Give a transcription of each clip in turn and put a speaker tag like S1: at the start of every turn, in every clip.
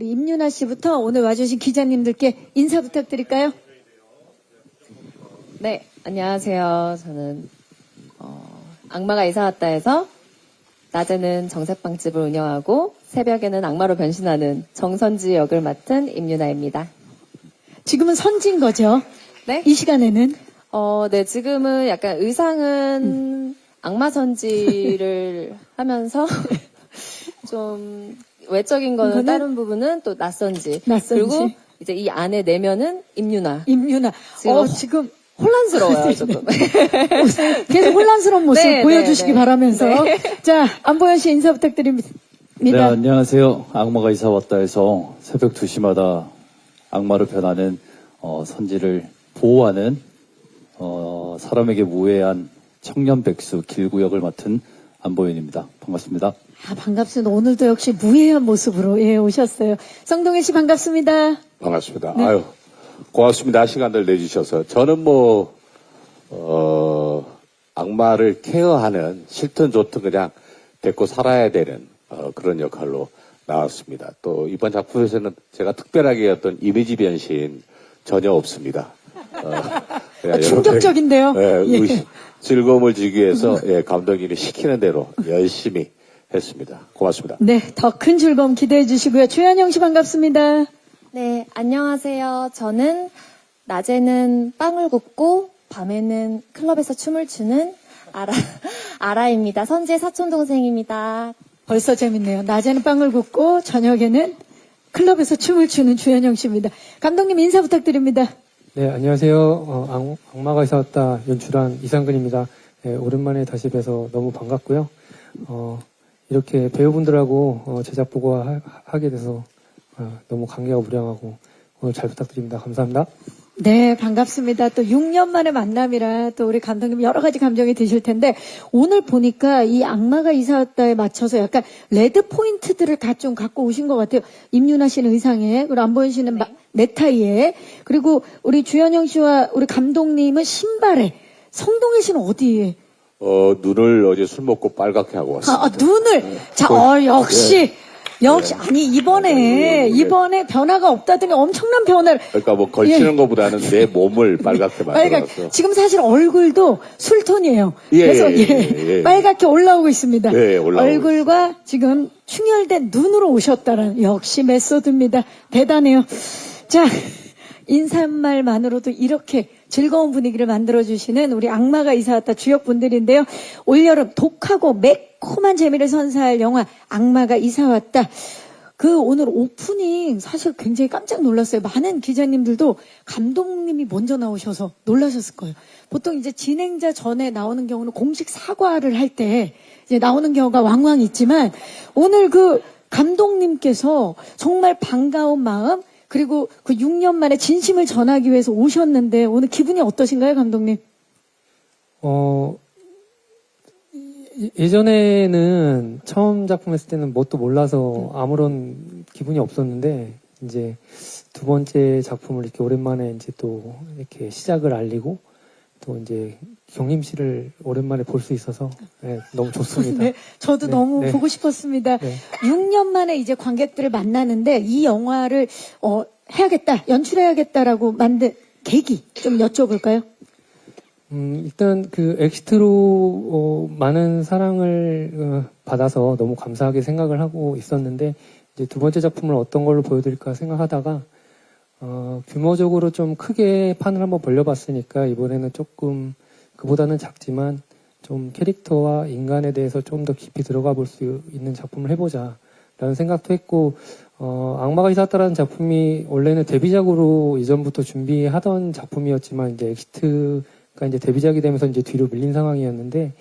S1: 우리 임윤아 씨부터 오늘 와주신 기자님들께 인사 부탁드릴까요?
S2: 네, 안녕하세요. 저는 악마가 이사 왔다에서 낮에는 정색빵집을 운영하고 새벽에는 악마로 변신하는 정선지 역을 맡은 임윤아입니다.
S1: 지금은 선지인 거죠?
S2: 네?
S1: 이 시간에는?
S2: 네, 지금은 약간 의상은 악마 선지를 하면서 좀 외적인 거는
S1: 이거는?
S2: 다른 부분은 또 낯선지.
S1: 낯선지.
S2: 그리고 이제 이 안에 내면은 임윤아.
S1: 임윤아. 지금
S2: 혼란스러워요, 조금.
S1: 계속 혼란스러운 모습
S2: 네,
S1: 보여주시기
S2: 네, 네.
S1: 바라면서.
S2: 네.
S1: 자, 안보현 씨 인사 부탁드립니다.
S3: 네, 안녕하세요. 악마가 이사 왔다 해서 새벽 2시마다 악마로 변하는 선지를 보호하는 사람에게 무해한 청년 백수 길구역을 맡은 안보현입니다. 반갑습니다.
S1: 반갑습니다. 오늘도 역시 무해한 모습으로 오셨어요. 성동일 씨 반갑습니다.
S4: 반갑습니다.
S1: 네.
S4: 아유, 고맙습니다. 시간을 내주셔서. 저는 악마를 케어하는 싫든 좋든 그냥 데리고 살아야 되는 그런 역할로 나왔습니다. 또 이번 작품에서는 제가 특별하게 어떤 이미지 변신 전혀 없습니다. 그냥
S1: 충격적인데요.
S4: 여러분의,
S1: 예.
S4: 즐거움을 주기 위해서 감독님이 시키는 대로 열심히 했습니다. 고맙습니다.
S1: 네, 더 큰 즐거움 기대해 주시고요. 주현영 씨 반갑습니다.
S2: 네, 안녕하세요. 저는 낮에는 빵을 굽고 밤에는 클럽에서 춤을 추는 아라입니다. 선지의 사촌동생입니다.
S1: 벌써 재밌네요. 낮에는 빵을 굽고 저녁에는 클럽에서 춤을 추는 주현영 씨입니다. 감독님 인사 부탁드립니다.
S5: 네, 안녕하세요. 악마가 이사 왔다 연출한 이상근입니다. 네, 오랜만에 다시 뵈서 너무 반갑고요. 이렇게 배우분들하고 제작 보고하게 돼서 너무 감개가 무량하고 오늘 잘 부탁드립니다. 감사합니다.
S1: 네, 반갑습니다. 또 6년 만의 만남이라 또 우리 감독님 여러 가지 감정이 드실 텐데 오늘 보니까 이 악마가 이사 왔다에 맞춰서 약간 레드 포인트들을 다 좀 갖고 오신 것 같아요. 임윤아 씨는 의상에, 그리고 안보현 씨는 넥타이에, 그리고 우리 주현영 씨와 우리 감독님은 신발에, 성동일 씨는 어디에?
S4: 눈을 어제 술 먹고 빨갛게 하고 왔습니다.
S1: 눈을. 자, 역시. 역시, 아니, 이번에 변화가 없다더니 엄청난 변화를.
S4: 그러니까 걸치는 것보다는 내 몸을 빨갛게 만들어서.
S1: 지금 사실 얼굴도 술톤이에요.
S4: 예,
S1: 그래서
S4: 예.
S1: 빨갛게 올라오고 있습니다.
S4: 네, 올라오고
S1: 얼굴과 지금 충혈된 눈으로 오셨다는 역시 메소드입니다. 대단해요. 자, 인사말만으로도 이렇게 즐거운 분위기를 만들어주시는 우리 악마가 이사 왔다 주역분들인데요. 올여름 독하고 매콤한 재미를 선사할 영화 악마가 이사 왔다. 그 오늘 오프닝 사실 굉장히 깜짝 놀랐어요. 많은 기자님들도 감독님이 먼저 나오셔서 놀라셨을 거예요. 보통 이제 진행자 전에 나오는 경우는 공식 사과를 할 때 이제 나오는 경우가 왕왕 있지만 오늘 그 감독님께서 정말 반가운 마음 그리고 그 6년 만에 진심을 전하기 위해서 오셨는데 오늘 기분이 어떠신가요, 감독님?
S5: 예전에는 처음 작품 했을 때는 뭣도 몰라서 아무런 기분이 없었는데 이제 두 번째 작품을 이렇게 오랜만에 이제 또 이렇게 시작을 알리고 또 이제 경림 씨를 오랜만에 볼 수 있어서 너무 좋습니다.
S1: 네, 저도
S5: 네,
S1: 너무
S5: 네.
S1: 보고 싶었습니다.
S5: 네.
S1: 6년 만에 이제 관객들을 만나는데 이 영화를 해야겠다, 연출해야겠다라고 만든 계기 좀 여쭤볼까요?
S5: 일단 그 엑시트로 많은 사랑을 받아서 너무 감사하게 생각을 하고 있었는데 이제 두 번째 작품을 어떤 걸로 보여드릴까 생각하다가 규모적으로 좀 크게 판을 한번 벌려봤으니까 이번에는 조금 그보다는 작지만 좀 캐릭터와 인간에 대해서 좀 더 깊이 들어가 볼 수 있는 작품을 해보자 라는 생각도 했고 악마가 이사 왔다라는 작품이 원래는 데뷔작으로 이전부터 준비하던 작품이었지만 이제 엑시트가 이제 데뷔작이 되면서 이제 뒤로 밀린 상황이었는데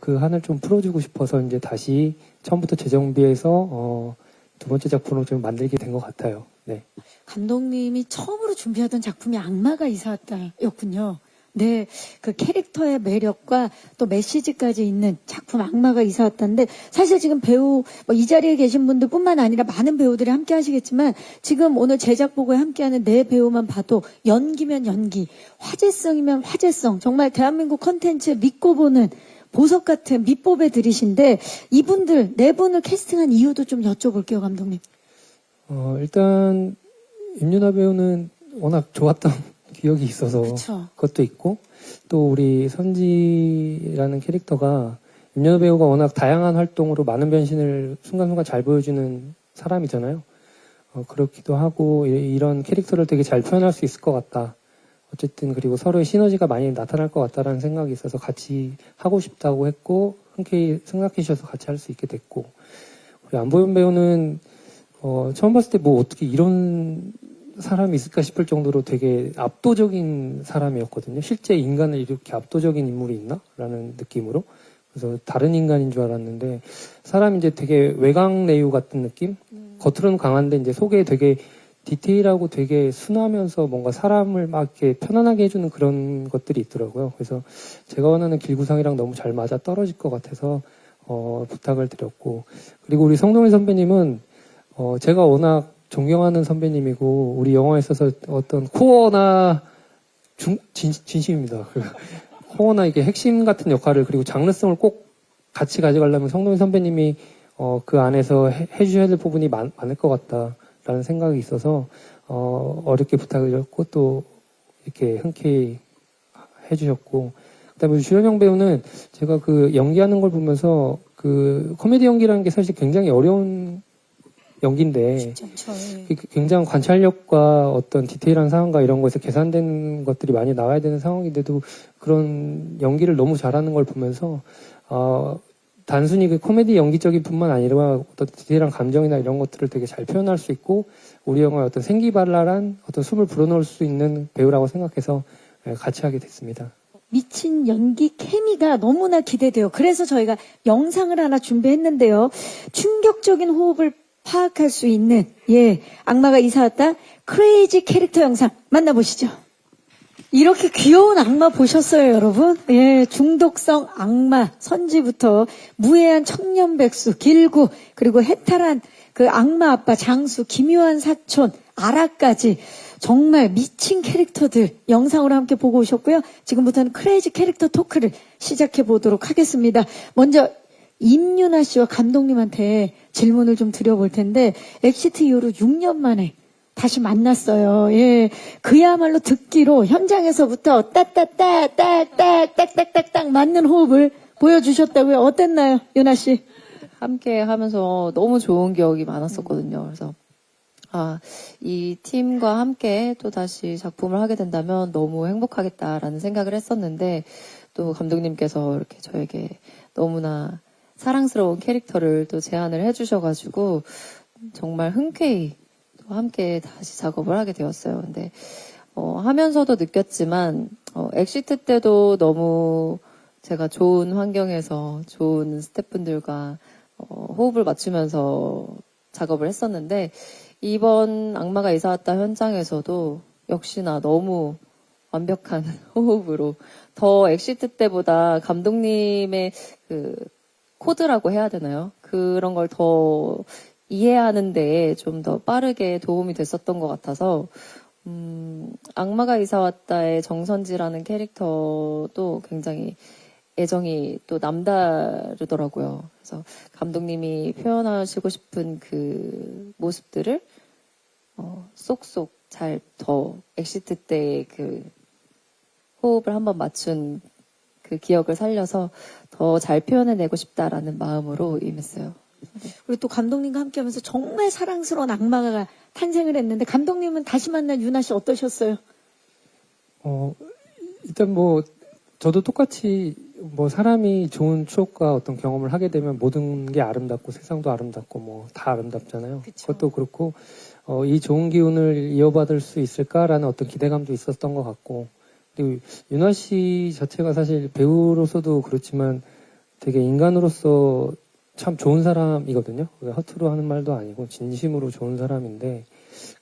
S5: 그 한을 좀 풀어주고 싶어서 이제 다시 처음부터 재정비해서 두 번째 작품으로 좀 만들게 된 것 같아요. 네.
S1: 감독님이 처음으로 준비하던 작품이 악마가 이사 왔다였군요. 네, 그 캐릭터의 매력과 또 메시지까지 있는 작품 악마가 이사 왔다인데 사실 지금 배우 이 자리에 계신 분들뿐만 아니라 많은 배우들이 함께 하시겠지만 지금 오늘 제작 보고에 함께하는 네 배우만 봐도 연기면 연기, 화제성이면 화제성, 정말 대한민국 콘텐츠 믿고 보는 보석 같은 밑보배들이신데 이분들 네 분을 캐스팅한 이유도 좀 여쭤볼게요, 감독님.
S5: 일단 임윤아 배우는 워낙 좋았던 기억이 있어서
S1: 그쵸.
S5: 그것도 있고 또 우리 선지라는 캐릭터가 임윤아 배우가 워낙 다양한 활동으로 많은 변신을 순간순간 잘 보여주는 사람이잖아요. 그렇기도 하고 이런 캐릭터를 되게 잘 표현할 수 있을 것 같다. 어쨌든 그리고 서로의 시너지가 많이 나타날 것 같다라는 생각이 있어서 같이 하고 싶다고 했고 흔쾌히 생각해 주셔서 같이 할 수 있게 됐고 우리 안보현 배우는 처음 봤을 때 뭐 어떻게 이런 사람이 있을까 싶을 정도로 되게 압도적인 사람이었거든요. 실제 인간을 이렇게 압도적인 인물이 있나? 라는 느낌으로. 그래서 다른 인간인 줄 알았는데 사람이 이제 되게 외강내유 같은 느낌? 겉으로는 강한데 이제 속에 되게 디테일하고 되게 순하면서 뭔가 사람을 막 이렇게 편안하게 해주는 그런 것들이 있더라고요. 그래서 제가 원하는 길구상이랑 너무 잘 맞아 떨어질 것 같아서 부탁을 드렸고 그리고 우리 성동일 선배님은 제가 워낙 존경하는 선배님이고 우리 영화에 있어서 어떤 코어나 진심입니다. 코어나 이게 핵심 같은 역할을 그리고 장르성을 꼭 같이 가져가려면 성동일 선배님이 그 안에서 해주셔야 될 부분이 많을 것 같다라는 생각이 있어서 어렵게 부탁을 드렸고 또 이렇게 흔쾌히 해주셨고 그다음에 주현영 배우는 제가 그 연기하는 걸 보면서 그 코미디 연기라는 게 사실 굉장히 어려운 연기인데 굉장히 관찰력과 어떤 디테일한 상황과 이런 거에서 계산된 것들이 많이 나와야 되는 상황인데도 그런 연기를 너무 잘하는 걸 보면서 단순히 그 코미디 연기적인 뿐만 아니라 어떤 디테일한 감정이나 이런 것들을 되게 잘 표현할 수 있고 우리 영화의 어떤 생기발랄한 어떤 숨을 불어넣을 수 있는 배우라고 생각해서 같이 하게 됐습니다.
S1: 미친 연기 케미가 너무나 기대돼요. 그래서 저희가 영상을 하나 준비했는데요. 충격적인 호흡을 파악할 수 있는 악마가 이사 왔다 크레이지 캐릭터 영상 만나보시죠. 이렇게 귀여운 악마 보셨어요, 여러분? 중독성 악마 선지부터 무해한 청년백수 길구 그리고 해탈한 그 악마 아빠 장수 기묘한 사촌 아라까지 정말 미친 캐릭터들 영상으로 함께 보고 오셨고요. 지금부터는 크레이지 캐릭터 토크를 시작해 보도록 하겠습니다. 먼저 임윤아 씨와 감독님한테 질문을 좀 드려볼 텐데 엑시트 이후로 6년 만에 다시 만났어요. 그야말로 듣기로 현장에서부터 따따따따따따따따딱 맞는 호흡을 보여주셨다고요. 어땠나요, 윤아 씨?
S6: 함께 하면서 너무 좋은 기억이 많았었거든요. 그래서 이 팀과 함께 또 다시 작품을 하게 된다면 너무 행복하겠다라는 생각을 했었는데 또 감독님께서 이렇게 저에게 너무나 사랑스러운 캐릭터를 또 제안을 해주셔가지고 정말 흔쾌히 또 함께 다시 작업을 하게 되었어요. 근데 하면서도 느꼈지만 엑시트 때도 너무 제가 좋은 환경에서 좋은 스태프분들과 호흡을 맞추면서 작업을 했었는데 이번 악마가 이사 왔다 현장에서도 역시나 너무 완벽한 호흡으로 더 엑시트 때보다 감독님의 그 코드라고 해야 되나요? 그런 걸 더 이해하는 데에 좀 더 빠르게 도움이 됐었던 것 같아서 악마가 이사 왔다의 정선지라는 캐릭터도 굉장히 애정이 또 남다르더라고요. 그래서 감독님이 표현하시고 싶은 그 모습들을 쏙쏙 잘 더 엑시트 때의 그 호흡을 한번 맞춘 그 기억을 살려서 더 잘 표현해내고 싶다라는 마음으로 임했어요.
S1: 그리고 또 감독님과 함께하면서 정말 사랑스러운 악마가 탄생을 했는데 감독님은 다시 만난 윤아 씨 어떠셨어요?
S5: 일단 뭐 저도 똑같이 뭐 사람이 좋은 추억과 어떤 경험을 하게 되면 모든 게 아름답고 세상도 아름답고 뭐 다 아름답잖아요.
S1: 그쵸.
S5: 그것도 그렇고 이 좋은 기운을 이어받을 수 있을까라는 어떤 기대감도 있었던 것 같고 그리고 윤아 씨 자체가 사실 배우로서도 그렇지만 되게 인간으로서 참 좋은 사람이거든요. 허투루 하는 말도 아니고 진심으로 좋은 사람인데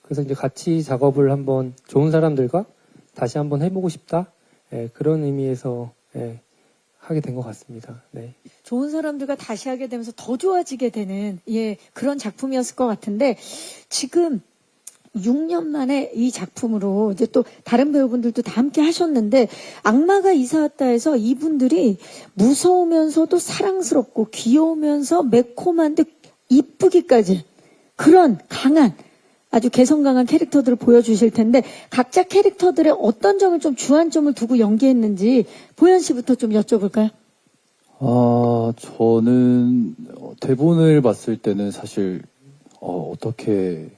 S5: 그래서 이제 같이 작업을 한번 좋은 사람들과 다시 한번 해보고 싶다. 그런 의미에서 하게 된 것 같습니다. 네.
S1: 좋은 사람들과 다시 하게 되면서 더 좋아지게 되는 그런 작품이었을 것 같은데 지금 6년 만에 이 작품으로 이제 또 다른 배우분들도 다 함께 하셨는데 악마가 이사 왔다 해서 이분들이 무서우면서도 사랑스럽고 귀여우면서 매콤한데 이쁘기까지 그런 강한 아주 개성 강한 캐릭터들을 보여주실 텐데 각자 캐릭터들의 어떤 점을 좀 주안점을 두고 연기했는지 보현 씨부터 좀 여쭤볼까요?
S3: 저는 대본을 봤을 때는 사실 어떻게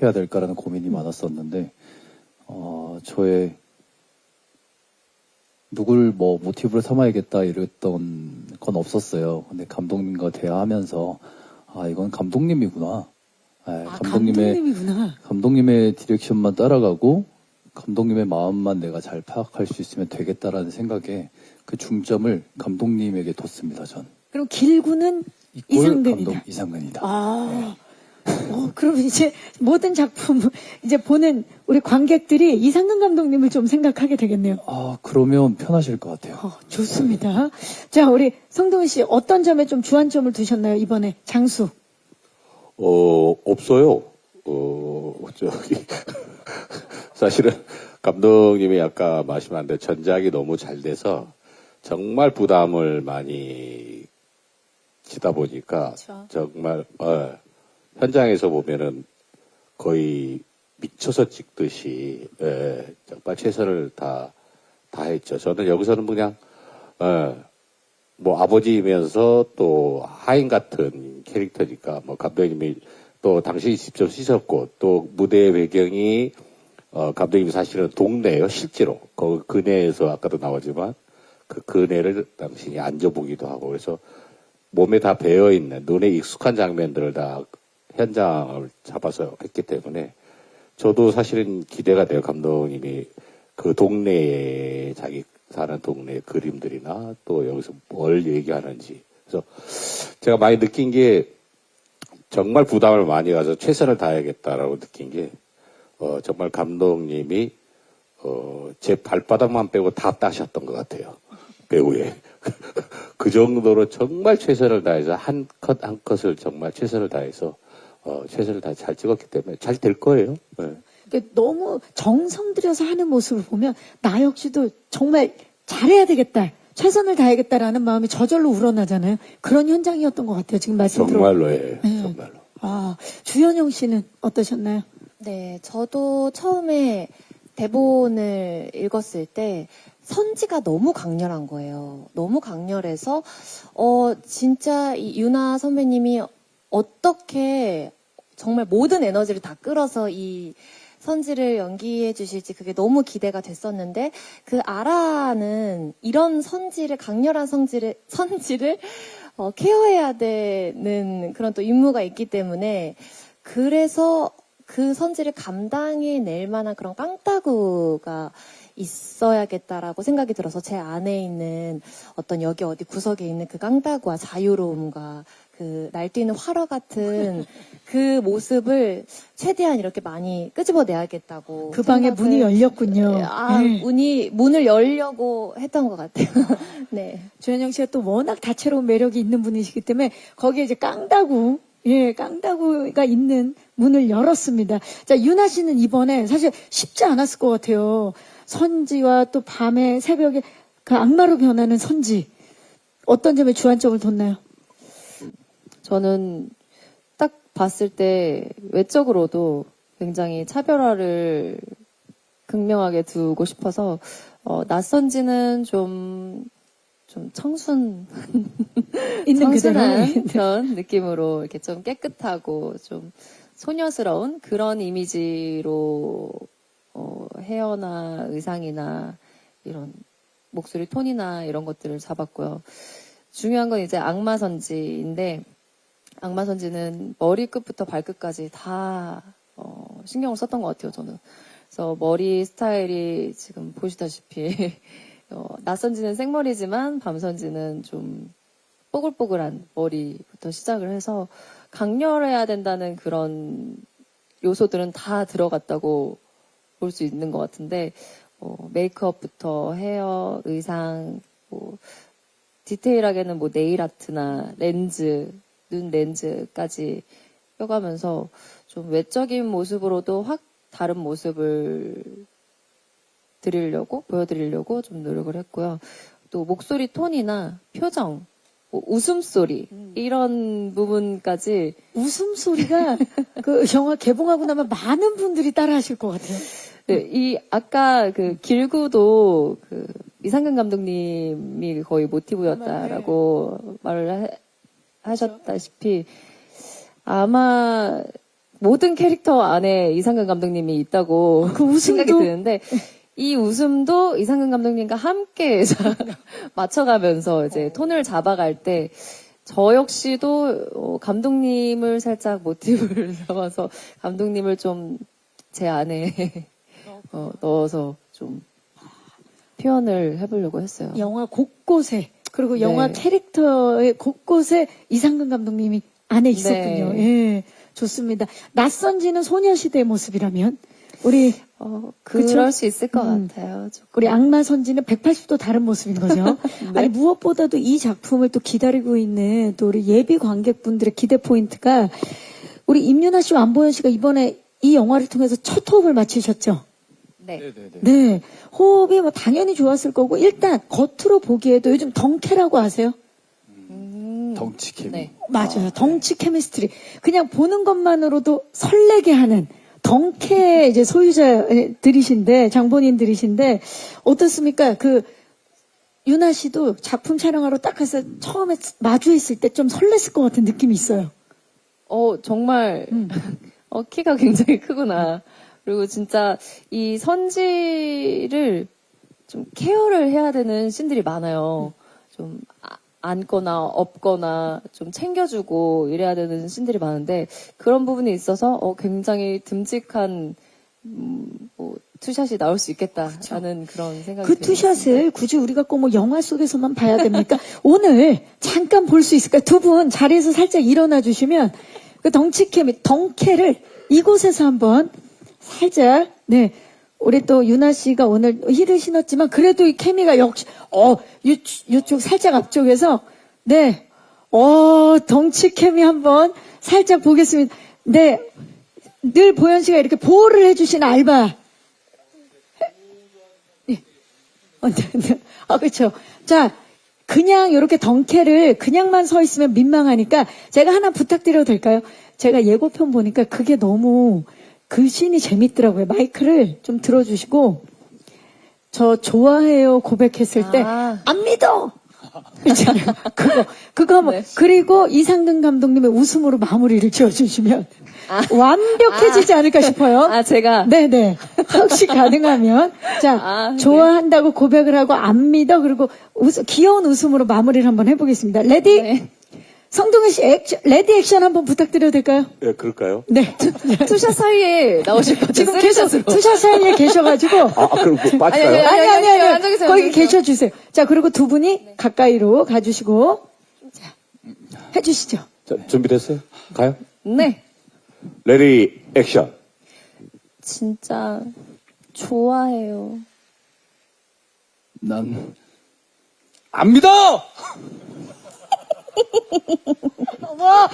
S3: 해야 될까라는 고민이 많았었는데 저의 누굴 뭐 모티브로 삼아야겠다 이랬던 건 없었어요. 근데 감독님과 대화하면서 이건 감독님이구나.
S1: 감독님이구나.
S3: 감독님의 디렉션만 따라가고 감독님의 마음만 내가 잘 파악할 수 있으면 되겠다라는 생각에 그 중점을 감독님에게 뒀습니다. 전.
S1: 그럼 길구는
S3: 이꼴
S1: 이상근이다.
S3: 감독 이상근이다.
S1: 그럼 이제 모든 작품 이제 보는 우리 관객들이 이상근 감독님을 좀 생각하게 되겠네요.
S3: 그러면 편하실 것 같아요.
S1: 좋습니다. 자, 우리 성동훈 씨 어떤 점에 좀 주안점을 두셨나요, 이번에 장수?
S4: 없어요. 사실은 감독님이 아까 말씀하셨는데 전작이 너무 잘 돼서 정말 부담을 많이 지다 보니까
S6: 그렇죠.
S4: 정말 현장에서 보면은 거의 미쳐서 찍듯이 정말 최선을 다 했죠. 저는 여기서는 그냥 뭐 아버지이면서 또 하인 같은 캐릭터니까 뭐 감독님이 또 당신이 직접 쓰셨고 또 무대 배경이 감독님이 사실은 동네예요. 실제로 그 근해에서 아까도 나오지만 그 근해를 당신이 앉아보기도 하고 그래서 몸에 다 배어있는 눈에 익숙한 장면들을 다 현장을 잡아서 했기 때문에 저도 사실은 기대가 돼요. 감독님이 그 동네에 자기 사는 동네 그림들이나 또 여기서 뭘 얘기하는지. 그래서 제가 많이 느낀 게 정말 부담을 많이 가서 최선을 다해야겠다라고 느낀 게 정말 감독님이 제 발바닥만 빼고 다 따셨던 것 같아요. 배우에. 그 정도로 정말 최선을 다해서 한 컷 한 컷을 정말 최선을 다해서 최선을 다해 잘 찍었기 때문에 잘 될 거예요. 네.
S1: 그러니까 너무 정성 들여서 하는 모습을 보면 나 역시도 정말 잘해야 되겠다. 최선을 다하겠다라는 마음이 저절로 우러나잖아요. 그런 현장이었던 것 같아요. 지금 말씀 들어.
S4: 정말로예요. 정말로.
S1: 주현영 씨는 어떠셨나요?
S2: 네, 저도 처음에 대본을 읽었을 때 선지가 너무 강렬한 거예요. 너무 강렬해서 진짜 이 유나 선배님이 어떻게 정말 모든 에너지를 다 끌어서 이 선지를 연기해 주실지 그게 너무 기대가 됐었는데 그 아라는 이런 강렬한 선지를 케어해야 되는 그런 또 임무가 있기 때문에 그래서 그 선지를 감당해낼 만한 그런 깡따구가 있어야겠다라고 생각이 들어서 제 안에 있는 어떤 여기 어디 구석에 있는 그 깡따구와 자유로움과 그 날뛰는 활화 같은 그 모습을 최대한 이렇게 많이 끄집어내야겠다고.
S1: 그 방에 문이 열렸군요. 네.
S2: 문을 열려고 했던 것 같아요. 네.
S1: 주현영 씨가 또 워낙 다채로운 매력이 있는 분이시기 때문에 거기에 이제 깡다구가 있는 문을 열었습니다. 자, 유나 씨는 이번에 사실 쉽지 않았을 것 같아요. 선지와 또 밤에 새벽에 그 악마로 변하는 선지. 어떤 점에 주안점을 뒀나요?
S6: 저는 딱 봤을 때 외적으로도 굉장히 차별화를 극명하게 두고 싶어서 낯선지는 좀 청순
S1: 있는
S6: 청순한
S1: 그대로.
S6: 그런 느낌으로 이렇게 좀 깨끗하고 좀 소녀스러운 그런 이미지로 헤어나 의상이나 이런 목소리 톤이나 이런 것들을 잡았고요. 중요한 건 이제 악마 선지인데 악마 선지는 머리끝부터 발끝까지 다 신경을 썼던 것 같아요. 저는. 그래서 머리 스타일이 지금 보시다시피 낯선지는 생머리지만 밤선지는 좀 뽀글뽀글한 머리부터 시작을 해서 강렬해야 된다는 그런 요소들은 다 들어갔다고 볼 수 있는 것 같은데 메이크업부터 헤어, 의상, 디테일하게는 네일 아트나 렌즈, 눈 렌즈까지 껴가면서 좀 외적인 모습으로도 확 다른 모습을 보여드리려고 좀 노력을 했고요. 또 목소리 톤이나 표정, 뭐 웃음소리 이런 부분까지
S1: 웃음소리가 그 영화 개봉하고 나면 많은 분들이 따라하실 것 같아요.
S6: 네, 이 아까 그 길구도 그 이상근 감독님이 거의 모티브였다라고 말을 하셨다시피 아마 모든 캐릭터 안에 이상근 감독님이 있다고
S1: 그 웃음도-
S6: 생각이 드는데 이 웃음도 이상근 감독님과 함께 맞춰가면서 이제 톤을 잡아갈 때 저 역시도 감독님을 살짝 모티브를 삼아서 감독님을 좀 제 안에 넣어서 좀 표현을 해보려고 했어요.
S1: 영화 곳곳에 그리고 영화
S6: 네.
S1: 캐릭터의 곳곳에 이상근 감독님이 안에 있었군요.
S6: 네.
S1: 예, 좋습니다. 낯선지는 소녀시대의 모습이라면 우리
S6: 그럴
S1: 그쵸?
S6: 수 있을 것 같아요. 조금.
S1: 우리 악마 선지는 180도 다른 모습인 거죠.
S6: 네.
S1: 아니 무엇보다도 이 작품을 또 기다리고 있는 또 우리 예비 관객분들의 기대 포인트가 우리 임윤아 씨와 안보현 씨가 이번에 이 영화를 통해서 첫 호흡을 마치셨죠.
S6: 네.
S1: 네, 호흡이 뭐 당연히 좋았을 거고 일단 겉으로 보기에도 요즘 덩케라고 아세요?
S3: 덩치 케미.
S6: 네.
S1: 맞아요. 덩치 케미스트리. 그냥 보는 것만으로도 설레게 하는 덩케 이제 소유자들이신데, 장본인들이신데, 어떻습니까? 그, 유나 씨도 작품 촬영하러 딱 가서 처음에 마주했을 때 좀 설렜을 것 같은 느낌이 있어요.
S6: 정말, 키가 굉장히 크구나. 그리고 진짜 이 선지를 좀 케어를 해야 되는 씬들이 많아요. 좀 안거나 업거나 좀 챙겨주고 이래야 되는 씬들이 많은데 그런 부분이 있어서 굉장히 듬직한 뭐 투샷이 나올 수 있겠다라는 그런 생각이
S1: 그
S6: 들었습니다.
S1: 투샷을 굳이 우리가 꼭 뭐 영화 속에서만 봐야 됩니까? 오늘 잠깐 볼 수 있을까요? 두 분 자리에서 살짝 일어나 주시면 그 덩치 케미, 덩케를 이곳에서 한번 살짝, 네. 우리 또 유나 씨가 오늘 힐을 신었지만 그래도 이 케미가 역시, 이쪽 살짝 앞쪽에서, 네. 덩치 케미 한번 살짝 보겠습니다. 네. 늘 보현 씨가 이렇게 보호를 해주신 알바. 네. 네. 그렇죠. 자, 그냥 이렇게 덩케를 그냥만 서 있으면 민망하니까 제가 하나 부탁드려도 될까요? 제가 예고편 보니까 그게 너무 그 씬이 재밌더라고요. 마이크를 좀 들어주시고 저 좋아해요 고백했을 때 안 믿어! 있잖아요. 그거 한번
S6: 네.
S1: 그리고 이상근 감독님의 웃음으로 마무리를 지어주시면 완벽해지지 않을까 싶어요.
S6: 제가
S1: 네네. 혹시 가능하면. 자,
S6: 네.
S1: 좋아한다고 고백을 하고 안 믿어. 그리고 귀여운 웃음으로 마무리를 한번 해보겠습니다. 레디?
S6: 네.
S1: 성동현 씨 레디 액션 한번 부탁드려도 될까요?
S4: 예, 그럴까요?
S1: 네.
S6: 투샷 사이에 나오실 것 같아요.
S1: 지금 계속 투샷 사이에 계셔가지고.
S4: 그럼 뭐 빠질까요?
S6: 아니, 앉아계세요,
S1: 거기
S6: 앉아계세요.
S1: 계셔주세요. 자, 그리고 두 분이 가까이로 가주시고. 자, 해주시죠.
S4: 자, 준비됐어요? 가요?
S6: 네.
S4: 레디 액션.
S6: 진짜 좋아해요.
S3: 난 안 믿어!
S1: 우와!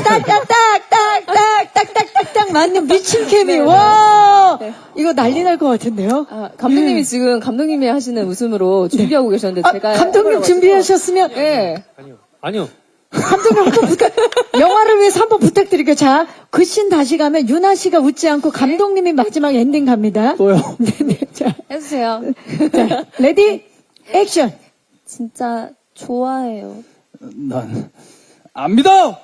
S1: 딱딱딱딱딱딱딱딱 맞는 미친 케미. 와! 이거 난리 날 것 같은데요?
S6: 감독님이 지금 감독님이 하시는 웃음으로 준비하고 계셨는데 제가
S1: 감독님
S6: 해버려가지고.
S1: 준비하셨으면
S6: 네.
S5: 아니요.
S1: 감독님 한번 영화를 위해서 한번 부탁드릴게요. 자, 그 씬 다시 가면 유나 씨가 웃지 않고 감독님이 마지막 엔딩 갑니다.
S3: 또요?
S1: 네네. 자,
S6: 해주세요.
S1: 자, 레디 액션.
S6: 진짜 좋아해요.
S3: 난 안 믿어!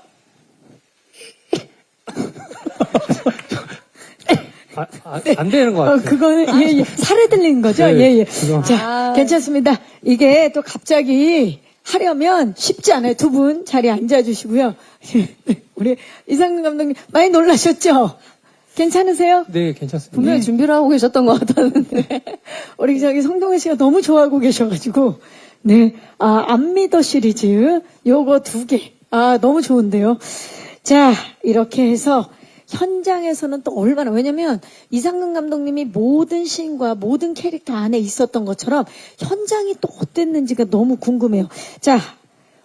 S5: 안 되는 것 같아요.
S1: 그거는 예. 살에 들리는 거죠?
S5: 네,
S1: 예.
S5: 그거.
S1: 자, 괜찮습니다. 이게 또 갑자기 하려면 쉽지 않아요. 두 분 자리에 앉아주시고요. 우리 이상근 감독님 많이 놀라셨죠? 괜찮으세요?
S5: 네, 괜찮습니다.
S6: 분명히 준비를 하고 계셨던 것 같았는데.
S1: 우리 저기 성동현 씨가 너무 좋아하고 계셔가지고, 네. 안 믿어 시리즈, 요거 2개. 너무 좋은데요. 자, 이렇게 해서, 현장에서는 또 얼마나, 왜냐면, 이상근 감독님이 모든 씬과 모든 캐릭터 안에 있었던 것처럼, 현장이 또 어땠는지가 너무 궁금해요. 자,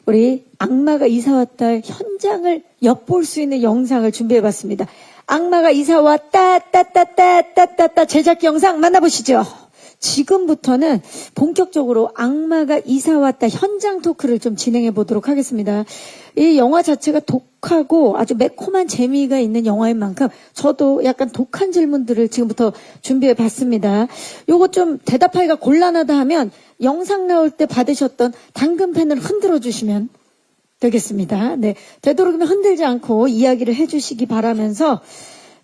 S1: 우리 악마가 이사왔다 현장을 엿볼 수 있는 영상을 준비해봤습니다. 악마가 이사왔다, 따따따따따따 제작 영상 만나보시죠. 지금부터는 본격적으로 악마가 이사 왔다 현장 토크를 좀 진행해 보도록 하겠습니다. 이 영화 자체가 독하고 아주 매콤한 재미가 있는 영화인 만큼 저도 약간 독한 질문들을 지금부터 준비해 봤습니다. 요거 좀 대답하기가 곤란하다 하면 영상 나올 때 받으셨던 당근펜을 흔들어 주시면 되겠습니다. 네. 되도록이면 흔들지 않고 이야기를 해주시기 바라면서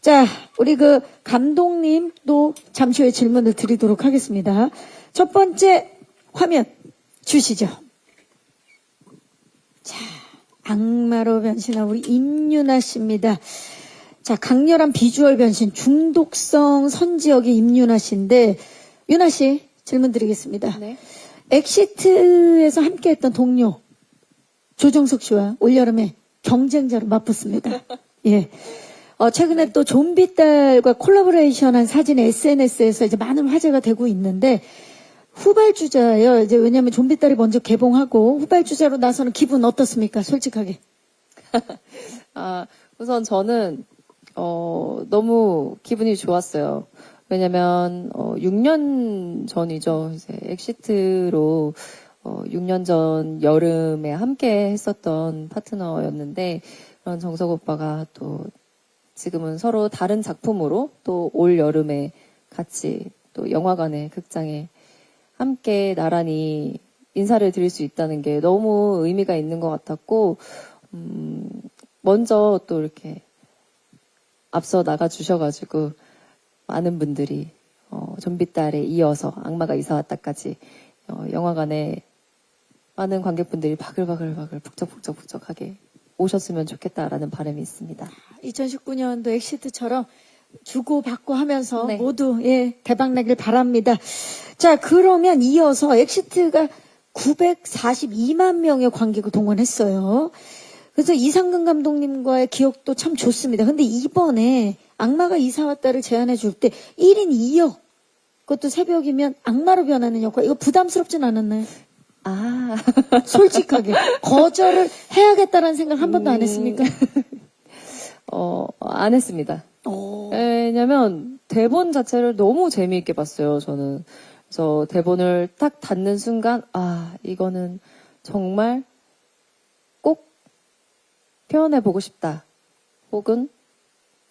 S1: 자, 우리 그 감독님도 잠시 후에 질문을 드리도록 하겠습니다. 첫 번째 화면 주시죠. 자, 악마로 변신한 우리 임윤아 씨입니다. 자, 강렬한 비주얼 변신, 중독성 선지역의 임윤아 씨인데, 윤아 씨 질문 드리겠습니다.
S2: 네.
S1: 엑시트에서 함께했던 동료 조정석 씨와 올여름에 경쟁자로 맞붙습니다. 예. 최근에 또 좀비딸과 콜라보레이션한 사진이 SNS에서 이제 많은 화제가 되고 있는데 후발주자예요. 이제 왜냐하면 좀비딸이 먼저 개봉하고 후발주자로 나서는 기분 어떻습니까? 솔직하게.
S6: 우선 저는 너무 기분이 좋았어요. 왜냐면 6년 전이죠. 이제 엑시트로 6년 전 여름에 함께 했었던 파트너였는데 그런 정석 오빠가 또 지금은 서로 다른 작품으로 또 올 여름에 같이 또 영화관에 극장에 함께 나란히 인사를 드릴 수 있다는 게 너무 의미가 있는 것 같았고 먼저 또 이렇게 앞서 나가 주셔가지고 많은 분들이 좀비딸에 이어서 악마가 이사 왔다까지 영화관에 많은 관객분들이 바글바글바글 북적북적하게 오셨으면 좋겠다라는 바람이 있습니다.
S1: 2019년도 엑시트처럼 주고받고 하면서
S6: 네.
S1: 모두 대박나길 바랍니다. 자, 그러면 이어서 엑시트가 942만 명의 관객을 동원했어요. 그래서 이상근 감독님과의 기억도 참 좋습니다. 근데 이번에 악마가 이사 왔다를 제안해 줄 때 1인 2역 그것도 새벽이면 악마로 변하는 역할 이거 부담스럽진 않았나요? 솔직하게 거절을 해야겠다라는 생각 한 번도 안 했습니까?
S6: 안 했습니다. 왜냐면 대본 자체를 너무 재미있게 봤어요, 저는. 그래서 대본을 딱 닫는 순간, 이거는 정말 꼭 표현해보고 싶다. 혹은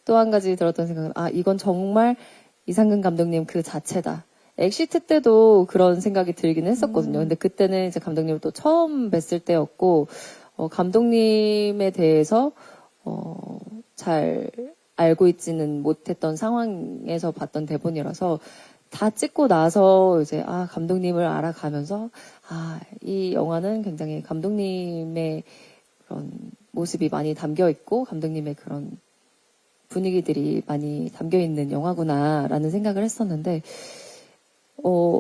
S6: 또 한 가지 들었던 생각은, 이건 정말 이상근 감독님 그 자체다. 엑시트 때도 그런 생각이 들긴 했었거든요. 근데 그때는 이제 감독님을 또 처음 뵀을 때였고, 감독님에 대해서, 잘 알고 있지는 못했던 상황에서 봤던 대본이라서, 다 찍고 나서 이제, 감독님을 알아가면서, 이 영화는 굉장히 감독님의 그런 모습이 많이 담겨 있고, 감독님의 그런 분위기들이 많이 담겨 있는 영화구나라는 생각을 했었는데,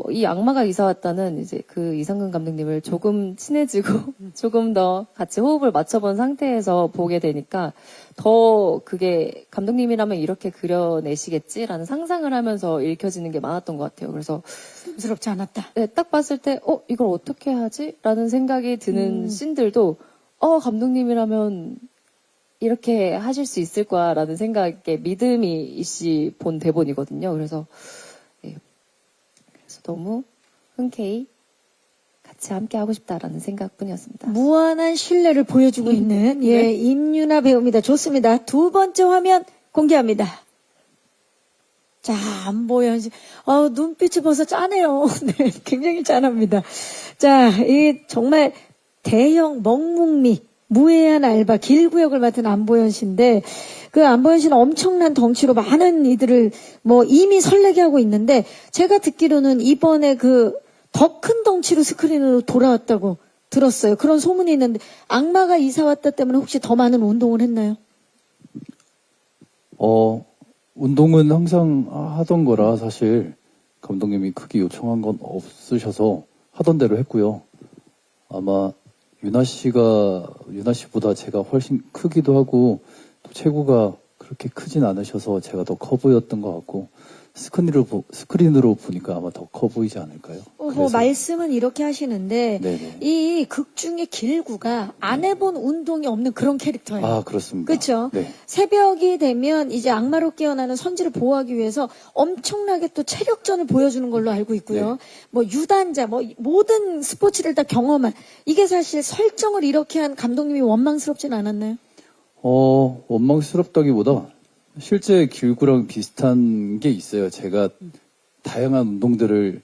S6: 이 악마가 이사 왔다는 이제 그 이상근 감독님을 조금 친해지고 조금 더 같이 호흡을 맞춰본 상태에서 보게 되니까 더 그게 감독님이라면 이렇게 그려내시겠지라는 상상을 하면서 읽혀지는 게 많았던 것 같아요. 그래서
S1: 부담스럽지 않았다.
S6: 네, 딱 봤을 때, 이걸 어떻게 하지? 라는 생각이 드는 씬들도, 감독님이라면 이렇게 하실 수 있을 거야라는 생각에 믿음이 있이 본 대본이거든요. 그래서 너무 흔쾌히 같이 함께 하고 싶다라는 생각뿐이었습니다.
S1: 무한한 신뢰를 보여주고 있는 임윤아 배우입니다. 좋습니다. 두 번째 화면 공개합니다. 자, 안보현 씨. 눈빛이 벌써 짠해요. 네, 굉장히 짠합니다. 자, 이 정말 대형 먹묵미 무해한 알바 길구역을 맡은 안보현 씨인데 그 안보현 씨는 엄청난 덩치로 많은 이들을 이미 설레게 하고 있는데 제가 듣기로는 이번에 그 더 큰 덩치로 스크린으로 돌아왔다고 들었어요. 그런 소문이 있는데 악마가 이사 왔다 때문에 혹시 더 많은 운동을 했나요?
S3: 운동은 항상 하던 거라 사실 감독님이 크게 요청한 건 없으셔서 하던 대로 했고요. 아마 윤아 씨보다 제가 훨씬 크기도 하고 또 체구가 그렇게 크진 않으셔서 제가 더 커 보였던 것 같고 스크린으로 보니까 아마 더 커 보이지 않을까요?
S1: 뭐
S3: 그래서-
S1: 말씀은 이렇게 하시는데
S3: 네네.
S1: 이 극 중에 길구가 안 해본 운동이 없는 그런 캐릭터예요.
S3: 아, 그렇습니다.
S1: 그렇죠.
S3: 네.
S1: 새벽이 되면 이제 악마로 깨어나는 선지를 보호하기 위해서 엄청나게 또 체력전을 보여주는 걸로 알고 있고요.
S3: 네.
S1: 뭐 유단자, 뭐 모든 스포츠를 다 경험한 이게 사실 설정을 이렇게 한 감독님이 원망스럽진 않았나요?
S3: 원망스럽다기보다 실제 길구랑 비슷한 게 있어요. 제가 다양한 운동들을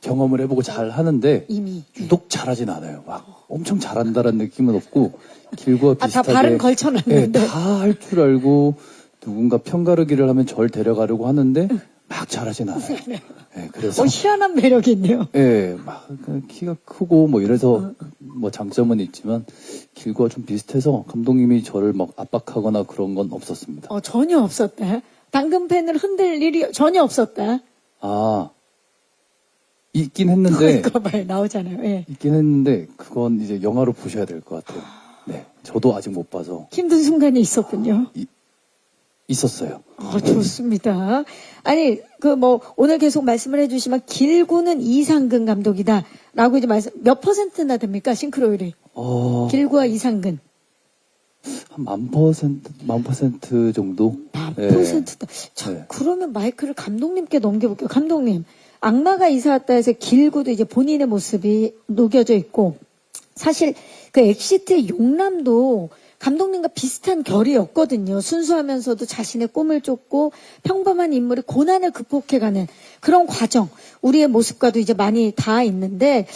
S3: 경험을 해보고 잘 하는데
S1: 이미.
S3: 유독 잘하진 않아요. 막 엄청 잘한다라는 느낌은 없고 길구와
S1: 다
S3: 비슷하게
S1: 발음 걸쳐놨는데.
S3: 다 할 줄 알고 누군가 편가르기를 하면 절 데려가려고 하는데 막 잘하진 않아요. 네, 그래서
S1: 희한한 매력이 있네요.
S3: 예, 막 키가 크고 뭐 이래서 뭐 장점은 있지만 길구와 좀 비슷해서 감독님이 저를 막 압박하거나 그런 건 없었습니다.
S1: 전혀 없었다. 당근펜을 흔들 일이 전혀 없었다.
S3: 아, 있긴 했는데
S1: 그거 봐요. 나오잖아요. 예.
S3: 있긴 했는데 그건 이제 영화로 보셔야 될 것 같아요. 네, 저도 아직 못 봐서
S1: 힘든 순간이 있었군요.
S3: 있었어요.
S1: 좋습니다. 아니, 오늘 계속 말씀을 해주시면, 길구는 이상근 감독이다. 라고 이제 몇 퍼센트나 됩니까? 싱크로율이. 길구와 이상근.
S3: 한 10,000% 정도? 네.
S1: 10%다. 자,
S3: 네.
S1: 그러면 마이크를 감독님께 넘겨볼게요. 감독님. 악마가 이사 왔다 해서 길구도 이제 본인의 모습이 녹여져 있고, 사실 그 엑시트의 용남도 감독님과 비슷한 결이었거든요. 순수하면서도 자신의 꿈을 쫓고 평범한 인물이 고난을 극복해가는 그런 과정. 우리의 모습과도 이제 많이 닿아 있는데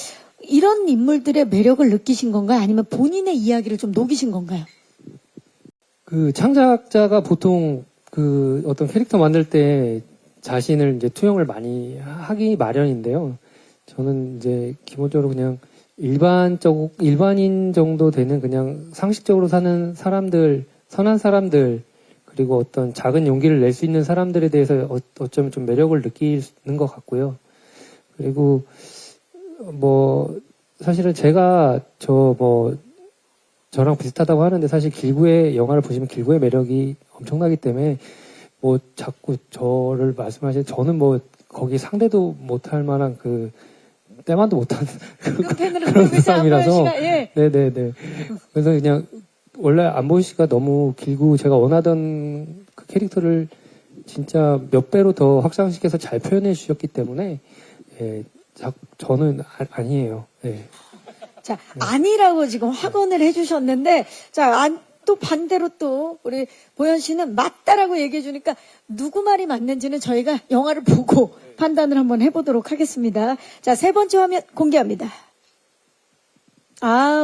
S1: 이런 인물들의 매력을 느끼신 건가요? 아니면 본인의 이야기를 좀 녹이신 건가요?
S5: 그 창작자가 보통 그 어떤 캐릭터 만들 때 자신을 이제 투영을 많이 하기 마련인데요. 저는 이제 기본적으로 그냥 일반인 정도 되는 그냥 상식적으로 사는 사람들, 선한 사람들, 그리고 어떤 작은 용기를 낼 수 있는 사람들에 대해서 어쩌면 좀 매력을 느끼는 것 같고요. 그리고 사실은 제가 저랑 비슷하다고 하는데 사실 길구의 영화를 보시면 길구의 매력이 엄청나기 때문에 자꾸 저를 말씀하시는 저는 거기 상대도 못할 만한 때만도 못한 그런 사람이라서 네네네. 그래서 그냥 원래 안보희 씨가 너무 길고 제가 원하던 그 캐릭터를 진짜 몇 배로 더 확장시켜서 잘 표현해 주셨기 때문에 저는 아니에요. 네.
S1: 자, 아니라고 지금 확언을 해주셨는데, 자, 또 반대로 또 우리 보현 씨는 맞다라고 얘기해 주니까 누구 말이 맞는지는 저희가 영화를 보고 판단을 한번 해보도록 하겠습니다. 자, 세 번째 화면 공개합니다.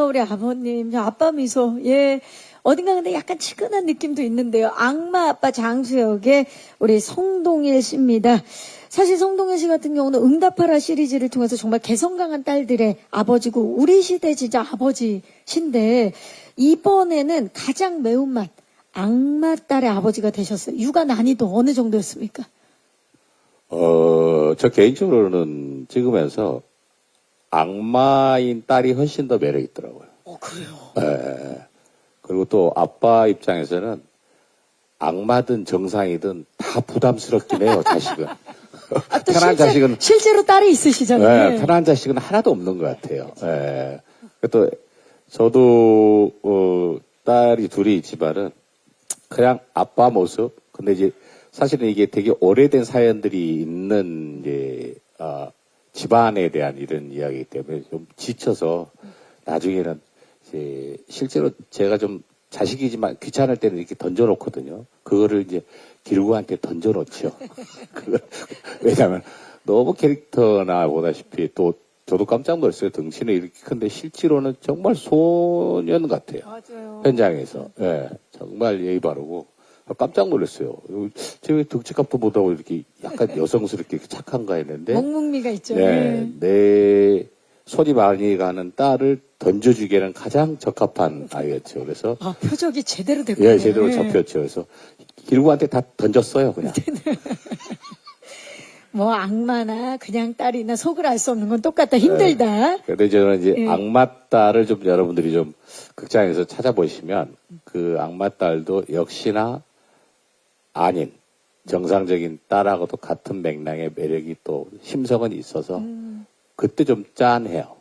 S1: 우리 아버님, 아빠 미소, 예. 어딘가 근데 약간 치근한 느낌도 있는데요. 악마 아빠 장수혁의 우리 성동일 씨입니다. 사실 성동일 씨 같은 경우는 응답하라 시리즈를 통해서 정말 개성 강한 딸들의 아버지고 우리 시대 진짜 아버지신데 이번에는 가장 매운맛 악마 딸의 아버지가 되셨어요. 육아 난이도 어느 정도였습니까?
S4: 저 개인적으로는 찍으면서 악마인 딸이 훨씬 더 매력 있더라고요.
S1: 그래요?
S4: 네. 그리고 또 아빠 입장에서는 악마든 정상이든 다 부담스럽긴 해요, 자식은.
S1: 또
S4: 편한 자식은
S1: 실제로 딸이 있으시잖아요.
S4: 네, 편한 자식은 하나도 없는 것 같아요. 네. 또 저도 딸이 둘이 있지만은 그냥 아빠 모습. 근데 이제 사실은 이게 되게 오래된 사연들이 있는 이제 집안에 대한 이런 이야기이기 때문에 좀 지쳐서 나중에는 이제 실제로 제가 좀 자식이지만 귀찮을 때는 이렇게 던져놓거든요. 그거를 이제 길구한테 던져놓죠. 왜냐하면 너무 캐릭터나 보다시피 또 저도 깜짝 놀랐어요. 덩치는 이렇게 큰데 실제로는 정말 소년 같아요.
S1: 맞아요.
S4: 현장에서. 예, 정말 예의 바르고 깜짝 놀랐어요. 제가 덩치값도 못하고 이렇게 약간 여성스럽게 착한가 했는데
S1: 멍뭉미가 있죠.
S4: 네, 내 손이 많이 가는 딸을 던져주기에는 가장 적합한 아이였죠. 그래서
S1: 표적이 제대로 됐군요.
S4: 예, 제대로 잡혔죠. 그래서 길구한테 다 던졌어요, 그냥.
S1: 악마나 그냥 딸이나 속을 알 수 없는 건 똑같다. 힘들다.
S4: 근데 저는 이제
S1: 예.
S4: 악마딸을 좀 여러분들이 좀 극장에서 찾아보시면 그 악마딸도 역시나 아닌 정상적인 딸하고도 같은 맥락의 매력이 또 심성은 있어서 그때 좀 짠해요.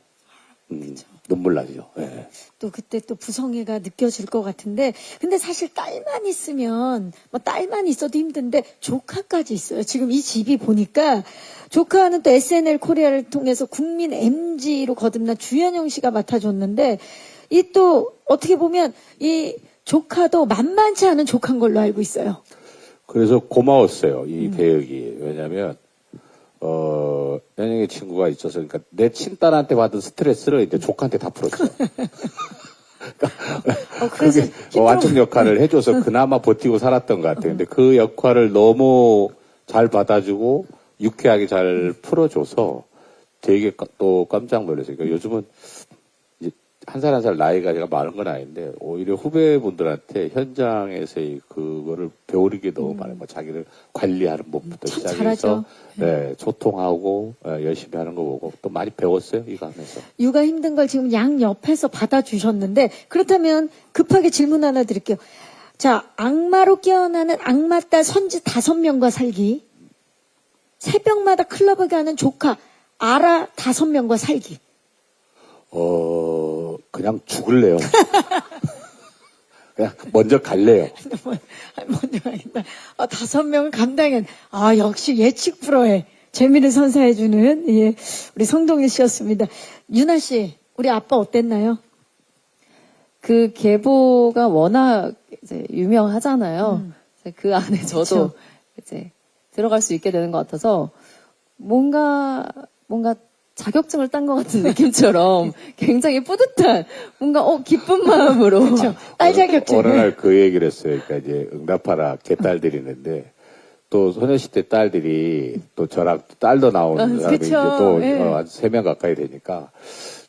S4: 눈물 나죠. 예.
S1: 또 그때 또 부성애가 느껴질 것 같은데, 근데 사실 딸만 있으면, 뭐 딸만 있어도 힘든데, 조카까지 있어요. 지금 이 집이 보니까, 조카는 또 SNL 코리아를 통해서 국민 MG로 거듭난 주현영 씨가 맡아줬는데, 이 또, 어떻게 보면, 이 조카도 만만치 않은 조카인 걸로 알고 있어요.
S4: 그래서 고마웠어요. 이 배역이. 왜냐면, 연영의 친구가 있어서, 그러니까 내 친딸한테 받은 스트레스를 이제 조카한테 다 풀었죠.
S1: 그래서
S4: 그게 완충 역할을 해줘서 그나마 버티고 살았던 것 같아요. 근데 그 역할을 너무 잘 받아주고 유쾌하게 잘 풀어줘서 되게 또 깜짝 놀랐어요. 그러니까 요즘은 이제 한 살 한 살 나이가 제가 많은 건 아닌데 오히려 후배분들한테 현장에서의 그거를 배우는 게 너무 많아요. 뭐 자기를 관리하는 법부터
S1: 참
S4: 시작해서
S1: 잘하죠.
S4: 네, 소통하고 열심히 하는 거 보고 또 많이 배웠어요. 이거 하면서.
S1: 육아 힘든 걸 지금 양 옆에서 받아주셨는데, 그렇다면 급하게 질문 하나 드릴게요. 자, 악마로 깨어나는 악마딸 선지 5명과 살기. 새벽마다 클럽에 가는 조카, 아라 5명과 살기.
S4: 그냥 죽을래요. 그냥 먼저 갈래요.
S1: 먼저 가겠다. 5명은 감당은, 역시 예측 불허에 재미를 선사해주는, 예, 우리 성동일 씨였습니다. 유나 씨, 우리 아빠 어땠나요?
S6: 그 계보가 워낙 이제 유명하잖아요. 이제 그 안에 저도
S1: 그쵸.
S6: 이제 들어갈 수 있게 되는 것 같아서 뭔가 자격증을 딴 것 같은 느낌처럼 굉장히 뿌듯한 뭔가 기쁜 마음으로
S1: 딸 자격증.
S4: 어느 날 그 얘기를 했어요. 그러니까 이제 응답하라 개딸들이 있는데 또 소녀시대 딸들이 또 저랑 딸도 나오는 사람이 이제
S1: 그쵸.
S4: 또
S1: 예.
S4: 한 3명 가까이 되니까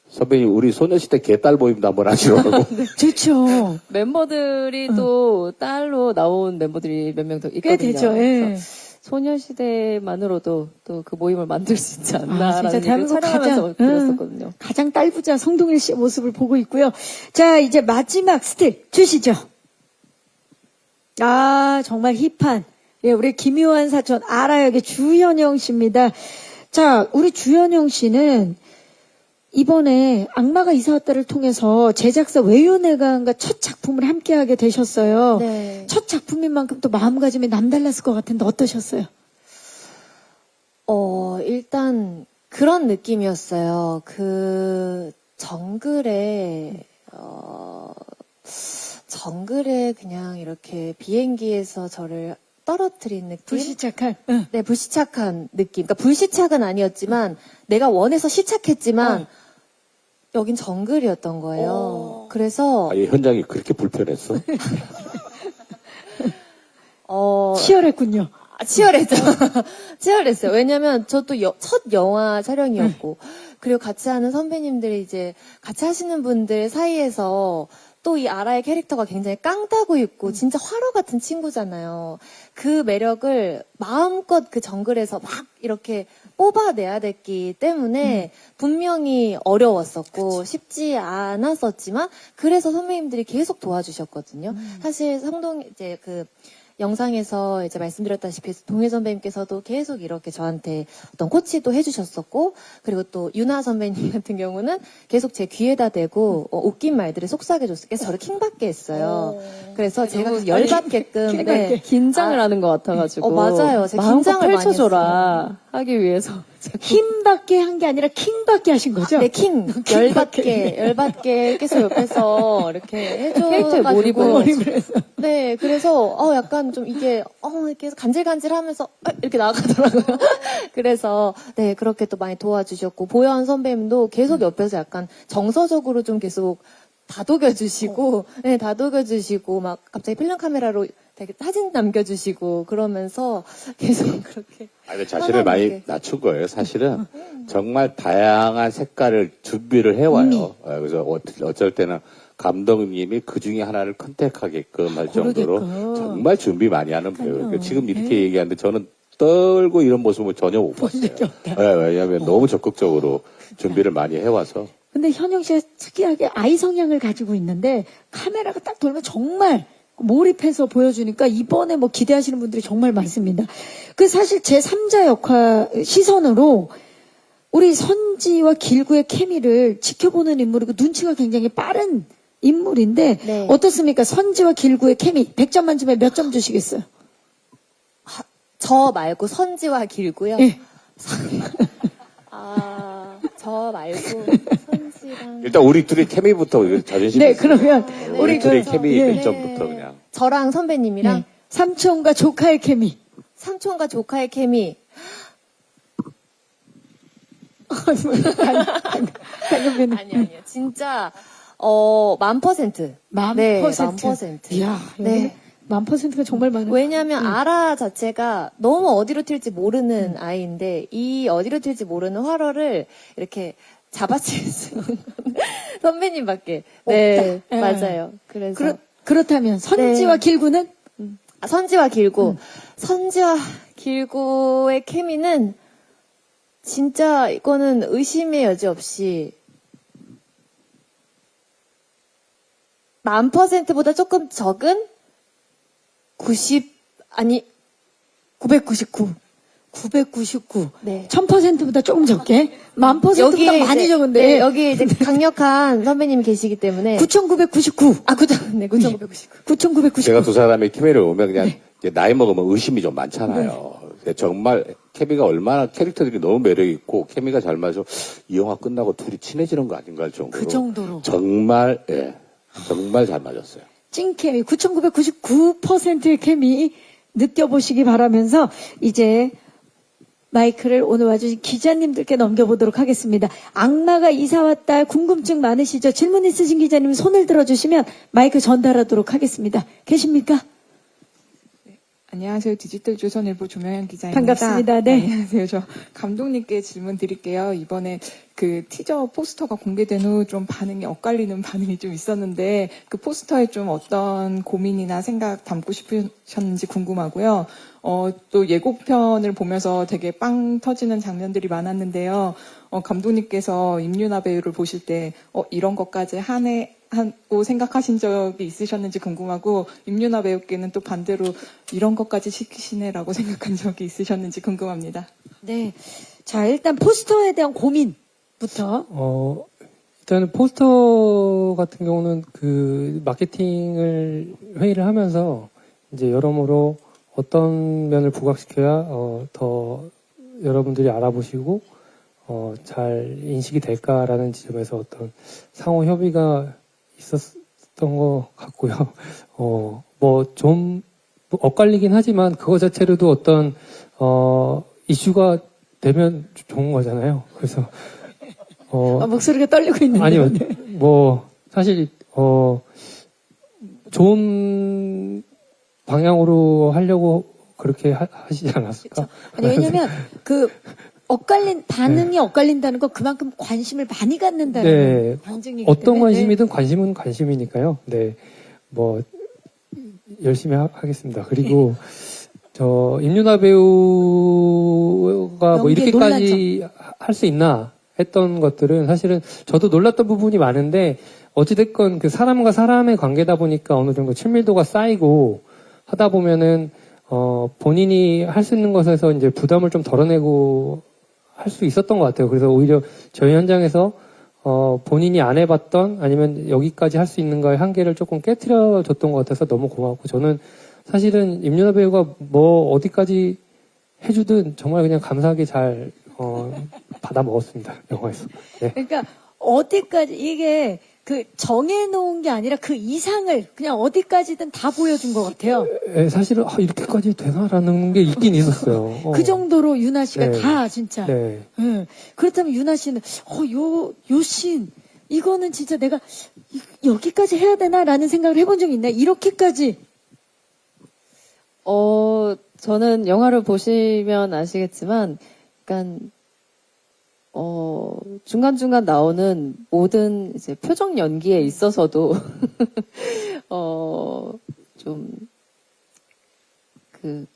S4: 선배님 우리 소녀시대 개딸 모임도 한번 하시라고.
S1: 좋죠.
S6: 멤버들이 또 딸로 나온 멤버들이 몇 명 더
S1: 꽤
S6: 있거든요.
S1: 되죠. 예.
S6: 그래서 소녀시대만으로도 또 그 모임을 만들 수 있지
S1: 진짜
S6: 않나라는 얘기를
S1: 대한민국
S6: 촬영하면서
S1: 가장,
S6: 들었었거든요.
S1: 가장 딸부자 성동일 씨의 모습을 보고 있고요. 자, 이제 마지막 스틸 주시죠. 정말 힙한, 예, 우리 김요한 사촌 아라역의 주현영 씨입니다. 자, 우리 주현영 씨는 이번에 악마가 이사 왔다를 통해서 제작사 외유내강과 첫 작품을 함께하게 되셨어요.
S2: 네.
S1: 첫 작품인 만큼 또 마음가짐이 남달랐을 것 같은데 어떠셨어요?
S2: 일단 그런 느낌이었어요. 그 정글에 그냥 이렇게 비행기에서 저를 떨어뜨린 느낌?
S1: 불시착한.
S2: 네, 불시착한 느낌. 그러니까 불시착은 아니었지만 내가 원해서 시착했지만 여긴 정글이었던 거예요. 그래서
S4: 이 현장이 그렇게 불편했어?
S1: 치열했군요.
S2: 치열했죠. 치열했어요. 왜냐면 저도 첫 영화 촬영이었고 그리고 같이 하는 선배님들이 이제 같이 하시는 분들 사이에서 또 이 아라의 캐릭터가 굉장히 깡따고 있고 진짜 화로 같은 친구잖아요. 그 매력을 마음껏 그 정글에서 막 이렇게 뽑아내야 됐기 때문에 분명히 어려웠었고 쉽지 않았었지만 그래서 선배님들이 계속 도와주셨거든요. 사실 이제 그 영상에서 이제 말씀드렸다시피 동일 선배님께서도 계속 이렇게 저한테 어떤 코치도 해주셨었고, 그리고 또 유나 선배님 같은 경우는 계속 제 귀에다 대고 웃긴 말들을 속삭여줬어요. 그래서 저를 킹받게 했어요. 그래서 제가 계속 열받게끔 네.
S6: 긴장을 하는 것 같아가지고
S2: 맞아요. 제가
S6: 마음껏
S2: 긴장을 많이
S6: 펼쳐줘라 하기 위해서
S1: 힘받게 한 게 아니라 킹받게 하신 거죠?
S2: 네, 열받게 계속 옆에서 이렇게
S6: 캐릭터에
S2: 해줘가지고.
S6: 몰입을
S1: 해서.
S2: 네, 그래서, 약간 좀 이게, 이렇게 간질간질 하면서, 이렇게 나가더라고요. 그래서, 네, 그렇게 또 많이 도와주셨고, 보현 선배님도 계속 옆에서 약간 정서적으로 좀 계속 다독여주시고, 네, 다독여주시고, 막 갑자기 필름 카메라로 되게 사진 남겨주시고, 그러면서 계속 그렇게.
S4: 자신을 많이 낮춘 거예요. 사실은 정말 다양한 색깔을 준비를 해와요. 그래서 어쩔 때는 감독님이 그 중에 하나를 컨택하게끔 할 정도로 정말 준비 많이 하는 배우예요. 그러니까 지금 이렇게 얘기하는데 저는 떨고 이런 모습을 전혀 못 봤어요. 왜냐하면 너무 적극적으로 준비를 많이 해와서.
S1: 근데 현영 씨가 특이하게 아이 성향을 가지고 있는데 카메라가 딱 돌면 정말 몰입해서 보여주니까 이번에 뭐 기대하시는 분들이 정말 많습니다. 그 사실 제3자 역할 시선으로 우리 선지와 길구의 케미를 지켜보는 인물이고 눈치가 굉장히 빠른 인물인데
S2: 네.
S1: 어떻습니까? 선지와 길구의 케미 100점 만점에 몇 점 주시겠어요?
S2: 저 말고 선지와 길고요.
S1: 예.
S2: 저 말고 선지랑
S4: 일단 우리 둘이 케미부터 자존심.
S1: 네, 그러면
S4: 우리 둘이
S1: 그-
S4: 케미
S1: 예.
S4: 몇 점부터 그냥.
S2: 저랑 선배님이랑
S1: 네. 삼촌과 조카의 케미.
S2: 삼촌과 조카의 케미.
S1: 방금
S2: 아니요. 진짜 1000%. 네, 1000%.
S1: 이야,
S2: 네.
S1: 1000%가 정말 많은.
S2: 왜냐하면 아라 자체가 너무 어디로 튈지 모르는 아이인데 이 어디로 튈지 모르는 화러를 이렇게 잡아칠 수 있는 건 선배님밖에. 네,
S1: 없다. 예.
S2: 맞아요. 그래서
S1: 그렇다면 선지와
S2: 네.
S1: 길구는
S2: 선지와 길고 선지와 길고의 케미는 진짜 이거는 의심의 여지 없이 1000%보다 조금 적은 999.
S1: 999.
S2: 네.
S1: 1000%보다 조금 적게. 1000%보다 많이
S2: 이제,
S1: 적은데.
S2: 네, 여기에 이제 강력한 선배님이 계시기 때문에
S1: 9999.
S2: 아, 9,999.
S1: 9999.
S4: 제가 두 사람의 케미를 보면 그냥 이제 나이 먹으면 의심이 좀 많잖아요. 정말 케미가 얼마나 캐릭터들이 너무 매력 있고 케미가 잘 맞아 이 영화 끝나고 둘이 친해지는 거 아닌가 할 정도로.
S1: 그 정도로.
S4: 정말 정말 잘 맞았어요.
S1: 찐케미 9999%의 케미 느껴보시기 바라면서 이제 마이크를 오늘 와주신 기자님들께 넘겨보도록 하겠습니다. 악마가 이사 왔다 궁금증 많으시죠? 질문 있으신 기자님 손을 들어주시면 마이크 전달하도록 하겠습니다. 계십니까?
S7: 안녕하세요. 디지털 조선일보 조명현 기자입니다.
S1: 반갑습니다. 네.
S7: 안녕하세요. 저 감독님께 질문 드릴게요. 이번에 그 티저 포스터가 공개된 후 좀 반응이 엇갈리는 반응이 좀 있었는데 그 포스터에 좀 어떤 고민이나 생각 담고 싶으셨는지 궁금하고요. 또 예고편을 보면서 되게 빵 터지는 장면들이 많았는데요. 감독님께서 임윤아 배우를 보실 때 이런 것까지 하고 생각하신 적이 있으셨는지 궁금하고 임윤아 배우께는 또 반대로 이런 것까지 시키시네라고 생각한 적이 있으셨는지 궁금합니다.
S1: 네. 자, 일단 포스터에 대한 고민부터.
S5: 일단은 포스터 같은 경우는 그 마케팅을 회의를 하면서 이제 여러모로 어떤 면을 부각시켜야 더 여러분들이 알아보시고 잘 인식이 될까라는 지점에서 어떤 상호 협의가 있었던 것 같고요. 뭐 좀 엇갈리긴 하지만 그거 자체로도 어떤 이슈가 되면 좋은 거잖아요. 그래서
S1: 목소리가 떨리고 있는데.
S5: 아니요, 뭐 사실 좋은 방향으로 하려고 그렇게 하시지 않았을까?
S1: 아니, 왜냐면 반응이 엇갈린다는 건 그만큼 관심을 많이 갖는다는
S5: 네.
S1: 반증이기
S5: 어떤
S1: 때문에.
S5: 관심이든 관심은 관심이니까요. 네, 뭐 열심히 하겠습니다. 그리고 저 임윤아 배우가 뭐
S1: 연기에
S5: 이렇게까지 할 수 있나 했던 것들은 사실은 저도 놀랐던 부분이 많은데 어찌됐건 그 사람과 사람의 관계다 보니까 어느 정도 친밀도가 쌓이고 하다 보면은 본인이 할 수 있는 것에서 이제 부담을 좀 덜어내고 할 수 있었던 것 같아요. 그래서 오히려 저희 현장에서 본인이 안 해봤던 아니면 여기까지 할 수 있는 거의 한계를 조금 깨트려줬던 것 같아서 너무 고맙고 저는 사실은 임윤아 배우가 뭐 어디까지 해주든 정말 그냥 감사하게 잘 받아 먹었습니다. 영화에서. 네.
S1: 그러니까 어디까지 이게 정해놓은 게 아니라 그 이상을 그냥 어디까지든 다 보여준 것 같아요.
S5: 사실은 이렇게까지 되나라는 게 있긴 있었어요.
S1: 그 정도로 유나 씨가
S5: 네.
S1: 다 진짜.
S5: 네.
S1: 예. 그렇다면 유나 씨는 요 씬 이거는 진짜 내가 여기까지 해야 되나라는 생각을 해본 적이 있나요? 이렇게까지.
S6: 저는 영화를 보시면 아시겠지만, 약간, 중간중간 나오는 모든 이제 표정 연기에 있어서도,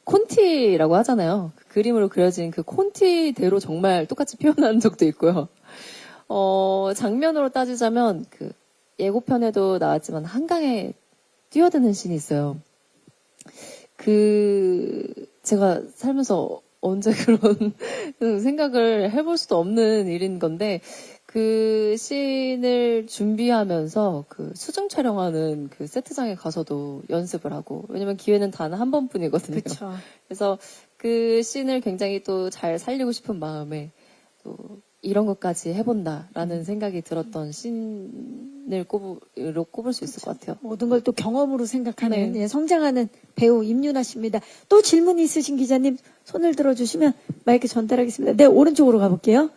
S6: 콘티라고 하잖아요. 그 그림으로 그려진 그 콘티대로 정말 똑같이 표현한 적도 있고요. 장면으로 따지자면, 예고편에도 나왔지만, 한강의 뛰어드는 씬이 있어요. 제가 살면서 언제 그런 생각을 해볼 수도 없는 일인 건데, 그 씬을 준비하면서 그 수중 촬영하는 그 세트장에 가서도 연습을 하고, 왜냐면 기회는 단 한 번뿐이거든요.
S1: 그렇죠.
S6: 그래서 그 씬을 굉장히 또 잘 살리고 싶은 마음에 또 이런 것까지 해본다라는 생각이 들었던 씬을 꼽을 수 있을 것 같아요.
S1: 모든 걸 또 경험으로 생각하는
S6: 네.
S1: 예, 성장하는 배우 임윤아 씨입니다. 또 질문 있으신 기자님 손을 들어주시면 마이크 전달하겠습니다. 네, 오른쪽으로 가볼게요.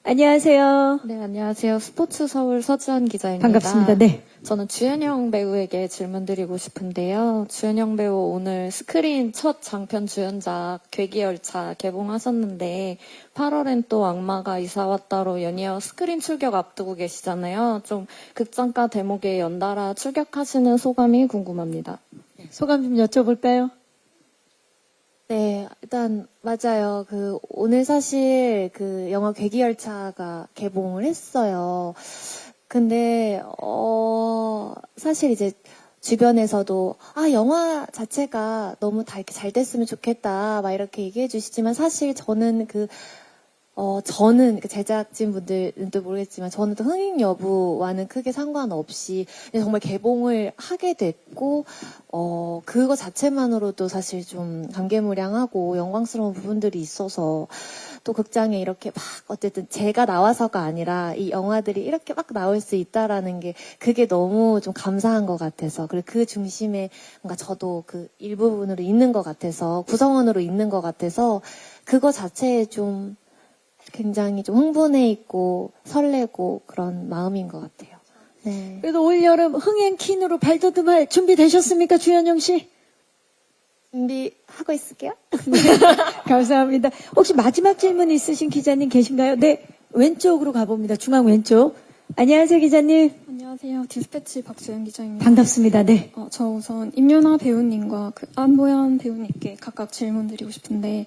S1: 안녕하세요.
S8: 네, 안녕하세요. 스포츠 서울 서지연 기자입니다.
S1: 반갑습니다. 네.
S8: 저는 주연영 배우에게 질문 드리고 싶은데요. 주연영 배우 오늘 스크린 첫 장편 주연작 괴기열차 개봉하셨는데 8월엔 또 악마가 이사왔다로 연이어 스크린 출격 앞두고 계시잖아요. 좀 극장가 대목에 연달아 출격하시는 소감이 궁금합니다.
S1: 소감 좀 여쭤볼까요?
S2: 네, 일단 맞아요. 오늘 사실 영화 괴기열차가 개봉을 했어요. 근데 사실 이제 주변에서도 영화 자체가 너무 다 이렇게 잘 됐으면 좋겠다 막 이렇게 얘기해 주시지만 사실 저는 저는 제작진 분들은 또 모르겠지만 저는 또 흥행 여부와는 크게 상관없이 그냥 정말 개봉을 하게 됐고 그거 자체만으로도 사실 좀 감개무량하고 영광스러운 부분들이 있어서 또 극장에 이렇게 막 어쨌든 제가 나와서가 아니라 이 영화들이 이렇게 막 나올 수 있다라는 게 그게 너무 좀 감사한 것 같아서 그리고 그 중심에 뭔가 저도 그 일부분으로 있는 것 같아서 구성원으로 있는 것 같아서 그거 자체에 좀 굉장히 좀 흥분해 있고 설레고 그런 마음인 것 같아요. 네.
S1: 그래도 올여름 흥행 퀸으로 발돋움할 준비 되셨습니까, 주현영 씨?
S2: 준비하고 있을게요.
S1: 감사합니다. 혹시 마지막 질문 있으신 기자님 계신가요? 네, 왼쪽으로 가봅니다. 중앙 왼쪽. 안녕하세요, 기자님.
S9: 안녕하세요. 디스패치 박수연 기자입니다.
S1: 반갑습니다. 네.
S9: 저 우선 임윤아 배우님과 안보현 배우님께 각각 질문 드리고 싶은데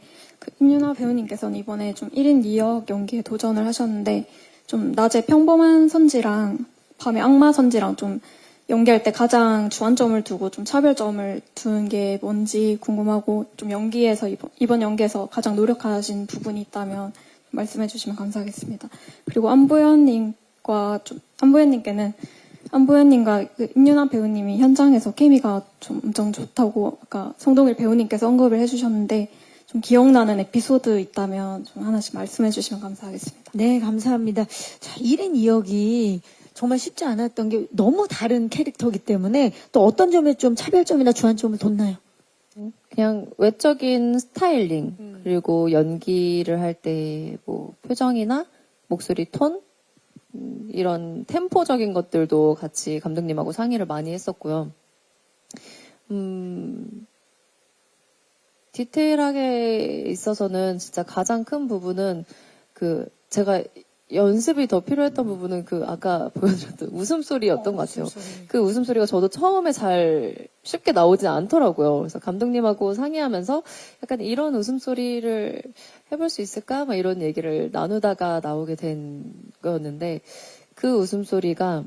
S9: 임윤아 배우님께서는 이번에 좀 1인 2역 연기에 도전을 하셨는데 좀 낮에 평범한 선지랑 밤에 악마 선지랑 좀 연기할 때 가장 주안점을 두고 좀 차별점을 두는 게 뭔지 궁금하고 좀 연기에서 이번 연기에서 가장 노력하신 부분이 있다면 말씀해 주시면 감사하겠습니다. 그리고 안보현님과 안보현님께는 안보현님과 임윤아 배우님이 현장에서 케미가 좀 엄청 좋다고 아까 성동일 배우님께서 언급을 해주셨는데 좀 기억나는 에피소드 있다면 좀 하나씩 말씀해 주시면 감사하겠습니다.
S1: 네, 감사합니다. 자, 1인 2역이 정말 쉽지 않았던 게 너무 다른 캐릭터이기 때문에 또 어떤 점에 좀 차별점이나 주안점을 뒀나요?
S6: 그냥 외적인 스타일링, 그리고 연기를 할 때 뭐 표정이나 목소리 톤, 이런 템포적인 것들도 같이 감독님하고 상의를 많이 했었고요. 디테일하게 있어서는 진짜 가장 큰 부분은 제가 연습이 더 필요했던 부분은 아까 보여드렸던 웃음소리였던 것 같아요. 그 웃음소리가 저도 처음에 쉽게 나오지 않더라고요. 그래서 감독님하고 상의하면서 약간 이런 웃음소리를 해볼 수 있을까? 막 이런 얘기를 나누다가 나오게 된 거였는데 그 웃음소리가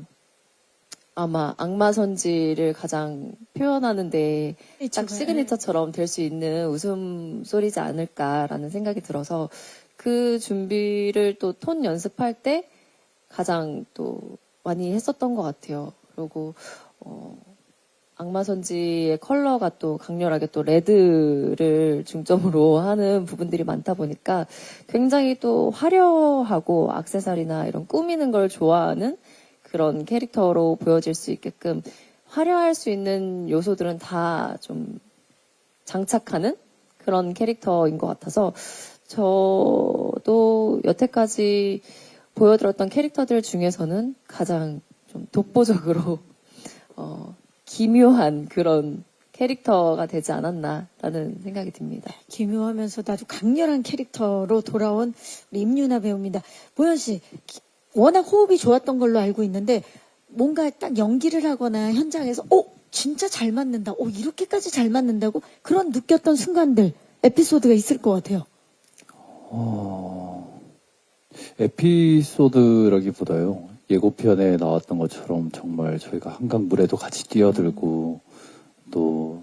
S6: 아마 악마 선지를 가장 표현하는데 딱 시그니처처럼 될 수 있는 웃음소리지 않을까라는 생각이 들어서 그 준비를 또 톤 연습할 때 가장 또 많이 했었던 것 같아요. 그리고 악마 선지의 컬러가 또 강렬하게 또 레드를 중점으로 하는 부분들이 많다 보니까 굉장히 또 화려하고 액세서리나 이런 꾸미는 걸 좋아하는 그런 캐릭터로 보여질 수 있게끔 화려할 수 있는 요소들은 다 좀 장착하는 그런 캐릭터인 것 같아서 저도 여태까지 보여드렸던 캐릭터들 중에서는 가장 좀 독보적으로 기묘한 그런 캐릭터가 되지 않았나라는 생각이 듭니다.
S1: 기묘하면서도 아주 강렬한 캐릭터로 돌아온 우리 임윤아 배우입니다. 보현 씨, 워낙 호흡이 좋았던 걸로 알고 있는데 뭔가 딱 연기를 하거나 현장에서 진짜 잘 맞는다. 이렇게까지 잘 맞는다고 그런 느꼈던 순간들, 에피소드가 있을 것 같아요.
S3: 에피소드라기보다요. 예고편에 나왔던 것처럼 정말 저희가 한강 물에도 같이 뛰어들고 또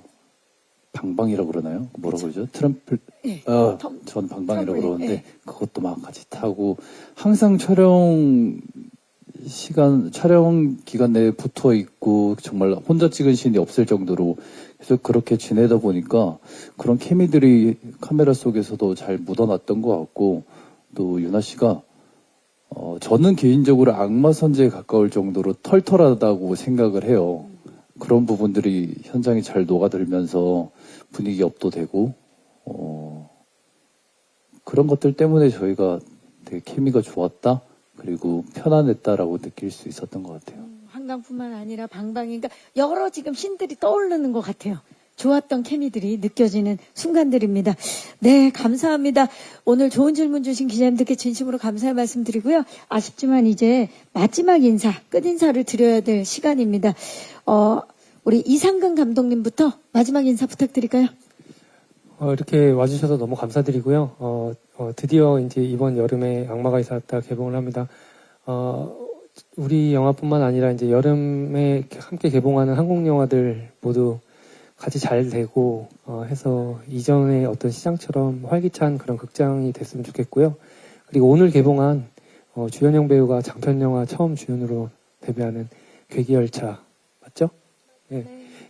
S3: 방방이라고 그러나요? 뭐라고 그러죠? 트럼플,
S1: 예.
S3: 전 방방이라고
S1: 트럼플,
S3: 그러는데
S1: 예.
S3: 그것도 막 같이 타고 항상 촬영 기간 내에 붙어 있고 정말 혼자 찍은 씬이 없을 정도로 그래서 그렇게 지내다 보니까 그런 케미들이 카메라 속에서도 잘 묻어났던 것 같고 또 유나 씨가 저는 개인적으로 악마 선제에 가까울 정도로 털털하다고 생각을 해요. 그런 부분들이 현장에 잘 녹아들면서 분위기 업도 되고 그런 것들 때문에 저희가 되게 케미가 좋았다 그리고 편안했다라고 느낄 수 있었던 것 같아요.
S1: 한강뿐만 아니라 방방인가 여러 지금 신들이 떠오르는 것 같아요. 좋았던 케미들이 느껴지는 순간들입니다. 네, 감사합니다. 오늘 좋은 질문 주신 기자님들께 진심으로 감사의 말씀 드리고요. 아쉽지만 이제 마지막 인사, 끝인사를 드려야 될 시간입니다. 우리 이상근 감독님부터 마지막 인사 부탁드릴까요?
S5: 이렇게 와주셔서 너무 감사드리고요. 드디어 이제 이번 여름에 악마가 이사왔다 개봉을 합니다. 우리 영화뿐만 아니라 이제 여름에 함께 개봉하는 한국 영화들 모두 같이 잘 되고 해서 이전의 어떤 시장처럼 활기찬 그런 극장이 됐으면 좋겠고요. 그리고 오늘 개봉한 주연영 배우가 장편 영화 처음 주연으로 데뷔하는 괴기열차 맞죠? 네.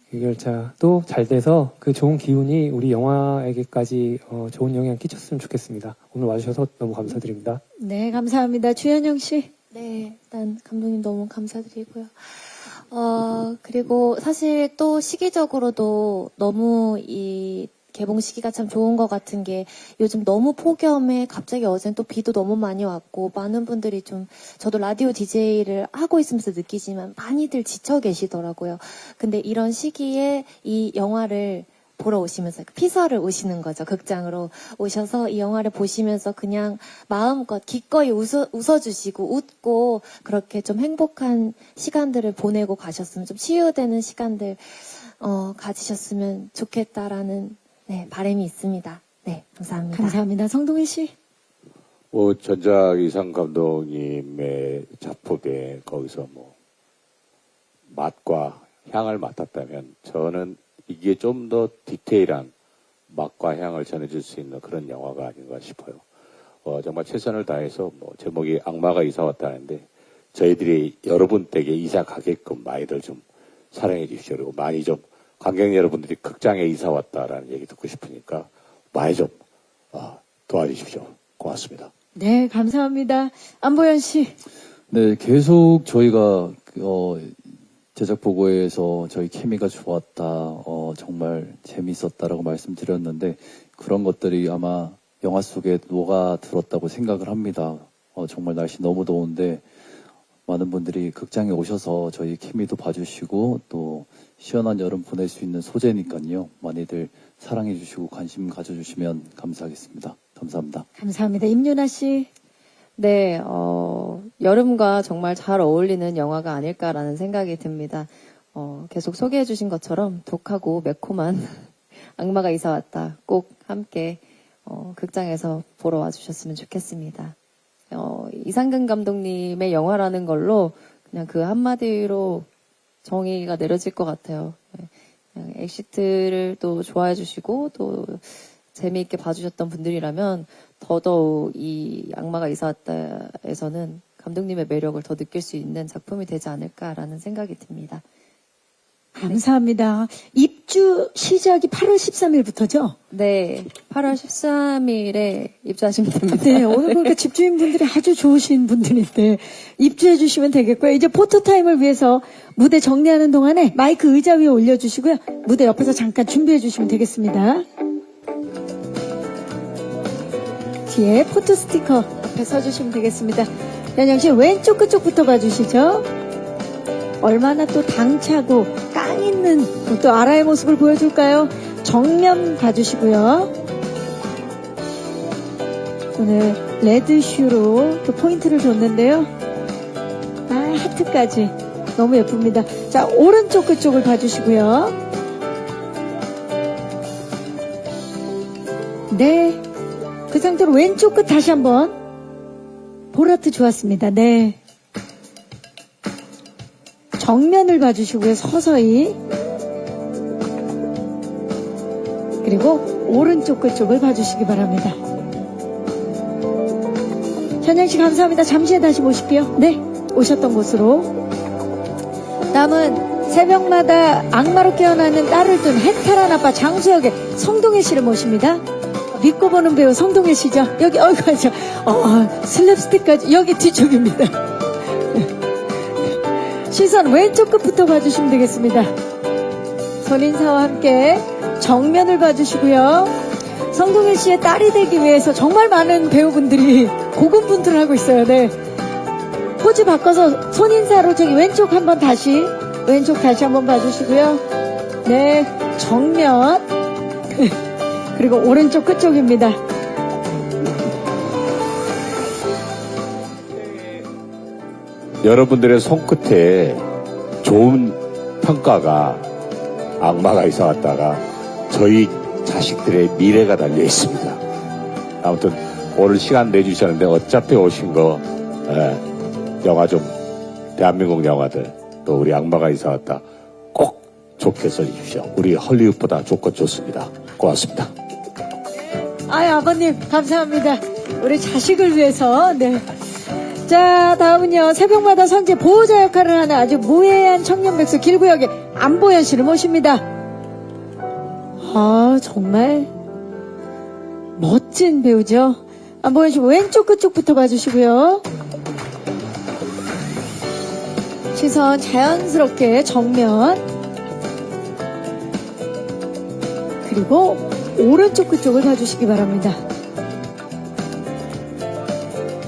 S5: 괴기열차도 잘 돼서 그 좋은 기운이 우리 영화에게까지 좋은 영향 끼쳤으면 좋겠습니다. 오늘 와주셔서 너무 감사드립니다.
S1: 네, 감사합니다. 주현영 씨.
S2: 네, 일단 감독님 너무 감사드리고요. 그리고 사실 또 시기적으로도 너무 이 개봉 시기가 참 좋은 것 같은 게 요즘 너무 폭염에 갑자기 어젠 또 비도 너무 많이 왔고 많은 분들이 좀 저도 라디오 DJ를 하고 있으면서 느끼지만 많이들 지쳐 계시더라고요. 근데 이런 시기에 이 영화를 보러 오시면서 피서를 오시는 거죠. 극장으로 오셔서 이 영화를 보시면서 그냥 마음껏 기꺼이 웃어주시고 웃고 그렇게 좀 행복한 시간들을 보내고 가셨으면 좀 치유되는 시간들 가지셨으면 좋겠다라는 바람이 있습니다. 네, 감사합니다.
S1: 감사합니다. 성동일 씨.
S4: 전작 이상 감독님의 작품에 거기서 맛과 향을 맡았다면 저는 이게 좀 더 디테일한 맛과 향을 전해줄 수 있는 그런 영화가 아닌가 싶어요. 정말 최선을 다해서 제목이 악마가 이사 왔다는데 저희들이 여러분 댁에 이사 가게끔 많이들 좀 사랑해 주십시오. 그리고 많이 좀 관객 여러분들이 극장에 이사 왔다라는 얘기 듣고 싶으니까 많이 좀 도와주십시오. 고맙습니다.
S1: 네, 감사합니다. 안보현 씨.
S3: 네, 계속 저희가 제작 보고에서 저희 케미가 좋았다, 정말 재밌었다라고 말씀드렸는데 그런 것들이 아마 영화 속에 녹아들었다고 생각을 합니다. 정말 날씨 너무 더운데 많은 분들이 극장에 오셔서 저희 케미도 봐주시고 또 시원한 여름 보낼 수 있는 소재니까요. 많이들 사랑해 주시고 관심 가져주시면 감사하겠습니다. 감사합니다.
S1: 감사합니다. 임윤아 씨.
S6: 네, 여름과 정말 잘 어울리는 영화가 아닐까라는 생각이 듭니다. 계속 소개해 주신 것처럼 독하고 매콤한 악마가 이사 왔다. 꼭 함께 극장에서 보러 와주셨으면 좋겠습니다. 이상근 감독님의 영화라는 걸로 그냥 그 한마디로 정의가 내려질 것 같아요. 그냥 엑시트를 또 좋아해 주시고 또 재미있게 봐주셨던 분들이라면 더더욱 이 악마가 이사 왔다에서는 감독님의 매력을 더 느낄 수 있는 작품이 되지 않을까라는 생각이 듭니다.
S1: 감사합니다. 입주 시작이 8월 13일부터죠?
S6: 네, 8월 13일에 입주하시면 됩니다.
S1: 네, 오늘 보니까 집주인분들이 아주 좋으신 분들인데 입주해 주시면 되겠고요. 이제 포토타임을 위해서 무대 정리하는 동안에 마이크 의자 위에 올려주시고요. 무대 옆에서 잠깐 준비해 주시면 되겠습니다. 뒤에 포토 스티커 옆에 서주시면 되겠습니다. 연영 씨 왼쪽 그쪽부터 봐주시죠. 얼마나 또 당차고 깡 있는 또 아라의 모습을 보여줄까요? 정면 봐주시고요. 오늘 레드슈로 또 포인트를 줬는데요. 하트까지 너무 예쁩니다. 자, 오른쪽 그쪽을 봐주시고요. 네. 그 상태로 왼쪽 끝 다시 한번. 보라트 좋았습니다. 네. 정면을 봐주시고요. 서서히. 그리고 오른쪽 끝쪽을 봐주시기 바랍니다. 현영 씨 감사합니다. 잠시 후에 다시 모실게요. 네, 오셨던 곳으로. 다음은 새벽마다 악마로 깨어나는 딸을 둔 해탈한 아빠 장수혁의 성동혜 씨를 모십니다. 믿고 보는 배우 성동혜 씨죠. 여기 슬랩스틱까지 여기 뒤쪽입니다. 시선 왼쪽 끝부터 봐주시면 되겠습니다. 손인사와 함께 정면을 봐주시고요. 성동혜 씨의 딸이 되기 위해서 정말 많은 배우분들이 고군분투를 하고 있어요. 네. 포즈 바꿔서 손인사로 저기 왼쪽 한번 다시 한번 봐주시고요. 네, 정면 그리고 오른쪽 끝쪽입니다.
S4: 여러분들의 손끝에 좋은 평가가 악마가 이사 왔다가 저희 자식들의 미래가 달려 있습니다. 아무튼 오늘 시간 내주셨는데 어차피 오신 거 영화 좀 대한민국 영화들 또 우리 악마가 이사 왔다 꼭 좋게 써주십시오. 우리 헐리우드보다 조건 좋습니다. 고맙습니다.
S1: 아버님 감사합니다. 우리 자식을 위해서. 네. 자, 다음은요. 새벽마다 선제 보호자 역할을 하는 아주 무해한 청년 백수 길구역의 안보현 씨를 모십니다. 정말 멋진 배우죠. 안보현 씨 왼쪽 끝쪽부터 봐주시고요. 시선 자연스럽게 정면 그리고 오른쪽 끝쪽을 봐주시기 바랍니다.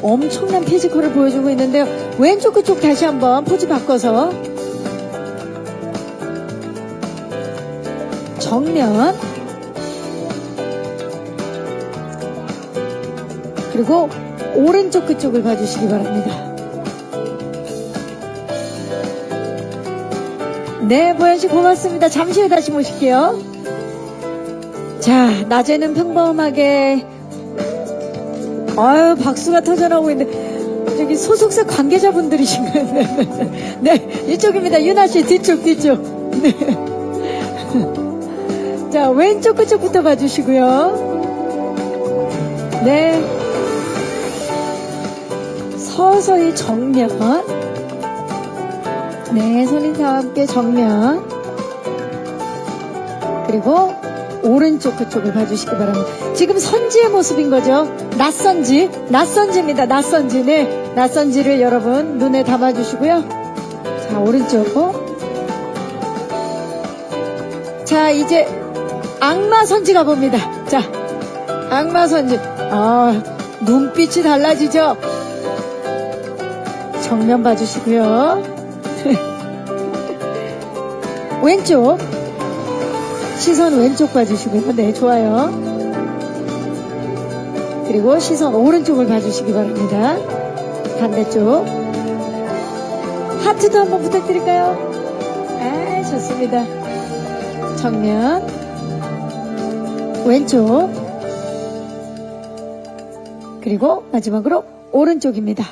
S1: 엄청난 피지컬을 보여주고 있는데요. 왼쪽 끝쪽 다시 한번 포즈 바꿔서 정면 그리고 오른쪽 끝쪽을 봐주시기 바랍니다. 네, 보현씨 고맙습니다. 잠시 후에 다시 모실게요. 자, 낮에는 평범하게 박수가 터져나오고 있는데 저기 소속사 관계자분들이신가요? 네, 이쪽입니다. 유나씨 뒤쪽 네. 자, 왼쪽 끝쪽부터 봐주시고요. 네, 서서히 정면 네, 손인사와 함께 정면 그리고 오른쪽 그쪽을 봐주시기 바랍니다. 지금 선지의 모습인 거죠. 낯선지입니다. 낯선지. 네, 낯선지를 여러분 눈에 담아주시고요. 자, 오른쪽. 자, 이제 악마 선지 가봅니다. 자, 악마 선지. 눈빛이 달라지죠. 정면 봐주시고요. 왼쪽. 시선 왼쪽 봐주시고요. 네, 좋아요. 그리고 시선 오른쪽을 봐주시기 바랍니다. 반대쪽. 하트도 한번 부탁드릴까요? 좋습니다. 정면. 왼쪽. 그리고 마지막으로 오른쪽입니다.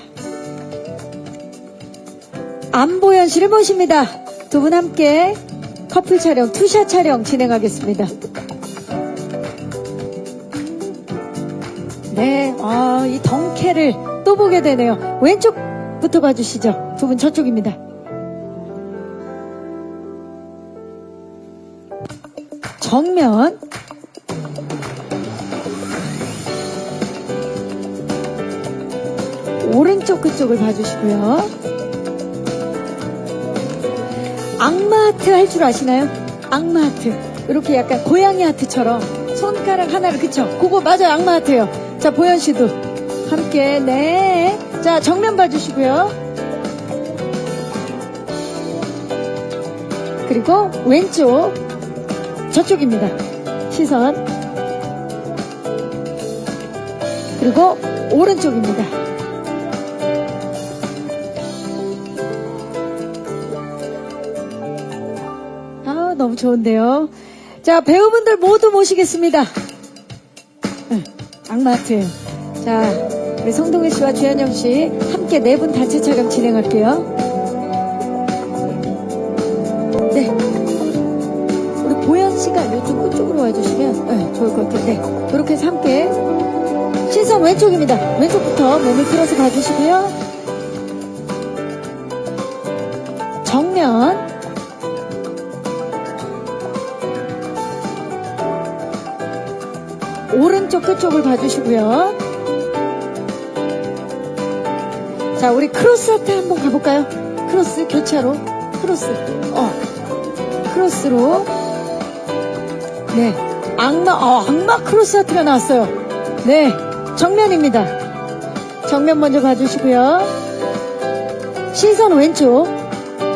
S1: 안보현 씨를 모십니다. 두 분 함께 커플 촬영, 투샷 촬영 진행하겠습니다. 네, 이 덩케를 또 보게 되네요. 왼쪽부터 봐주시죠. 두 분 저쪽입니다. 정면. 오른쪽 그쪽을 봐주시고요. 악마 하트 할 줄 아시나요? 악마 하트. 이렇게 약간 고양이 하트처럼 손가락 하나를 그쵸? 그거 맞아요. 악마 하트예요. 자, 보현 씨도 함께. 네. 자, 정면 봐주시고요. 그리고 왼쪽 저쪽입니다. 시선. 그리고 오른쪽입니다. 너무 좋은데요. 자, 배우분들 모두 모시겠습니다. 악마 하트예요. 자, 우리 성동희 씨와 주현영 씨 함께 네 분 단체 촬영 진행할게요. 네. 우리 보현 씨가 이쪽 끝쪽으로 와주시면 네, 좋을 것 같아요. 네. 그렇게 해서 함께. 시선 왼쪽입니다. 왼쪽부터 몸을 틀어서 봐주시고요. 정면. 오른쪽 끝쪽을 봐주시고요. 자, 우리 크로스 하트 한번 가볼까요? 크로스, 교차로. 크로스. 크로스로. 네. 악마 크로스 하트가 나왔어요. 네. 정면입니다. 정면 먼저 봐주시고요. 시선 왼쪽.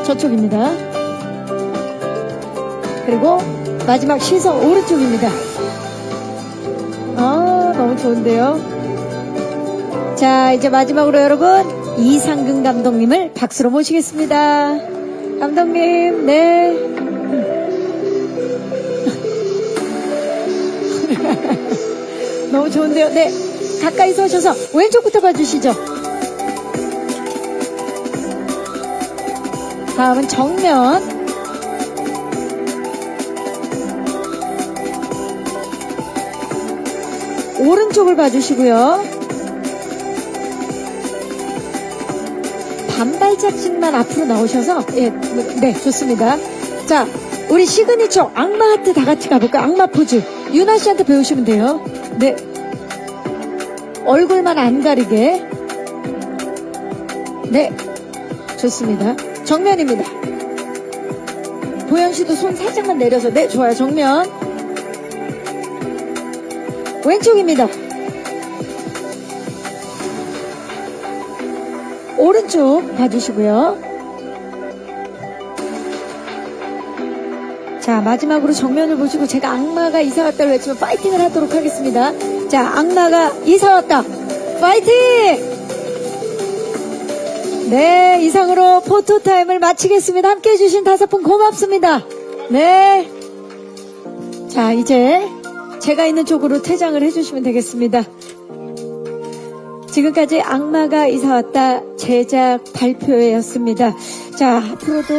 S1: 저쪽입니다. 그리고 마지막 시선 오른쪽입니다. 너무 좋은데요. 자, 이제 마지막으로 여러분, 이상근 감독님을 박수로 모시겠습니다. 감독님, 네. 너무 좋은데요. 네. 가까이 서셔서 왼쪽부터 봐주시죠. 다음은 정면. 오른쪽을 봐주시고요. 반발짝씩만 앞으로 나오셔서, 예, 네, 좋습니다. 자, 우리 시그니처 악마 하트 다 같이 가볼까요? 악마 포즈. 유나 씨한테 배우시면 돼요. 네. 얼굴만 안 가리게. 네. 좋습니다. 정면입니다. 도현 씨도 손 살짝만 내려서. 네, 좋아요. 정면. 왼쪽입니다. 오른쪽 봐주시고요. 자, 마지막으로 정면을 보시고 제가 악마가 이사 왔다를 외치면 파이팅을 하도록 하겠습니다. 자, 악마가 이사 왔다. 파이팅! 네, 이상으로 포토타임을 마치겠습니다. 함께 해주신 5분 고맙습니다. 네. 자, 이제 제가 있는 쪽으로 퇴장을 해주시면 되겠습니다. 지금까지 악마가 이사 왔다 제작 발표회였습니다. 자, 앞으로도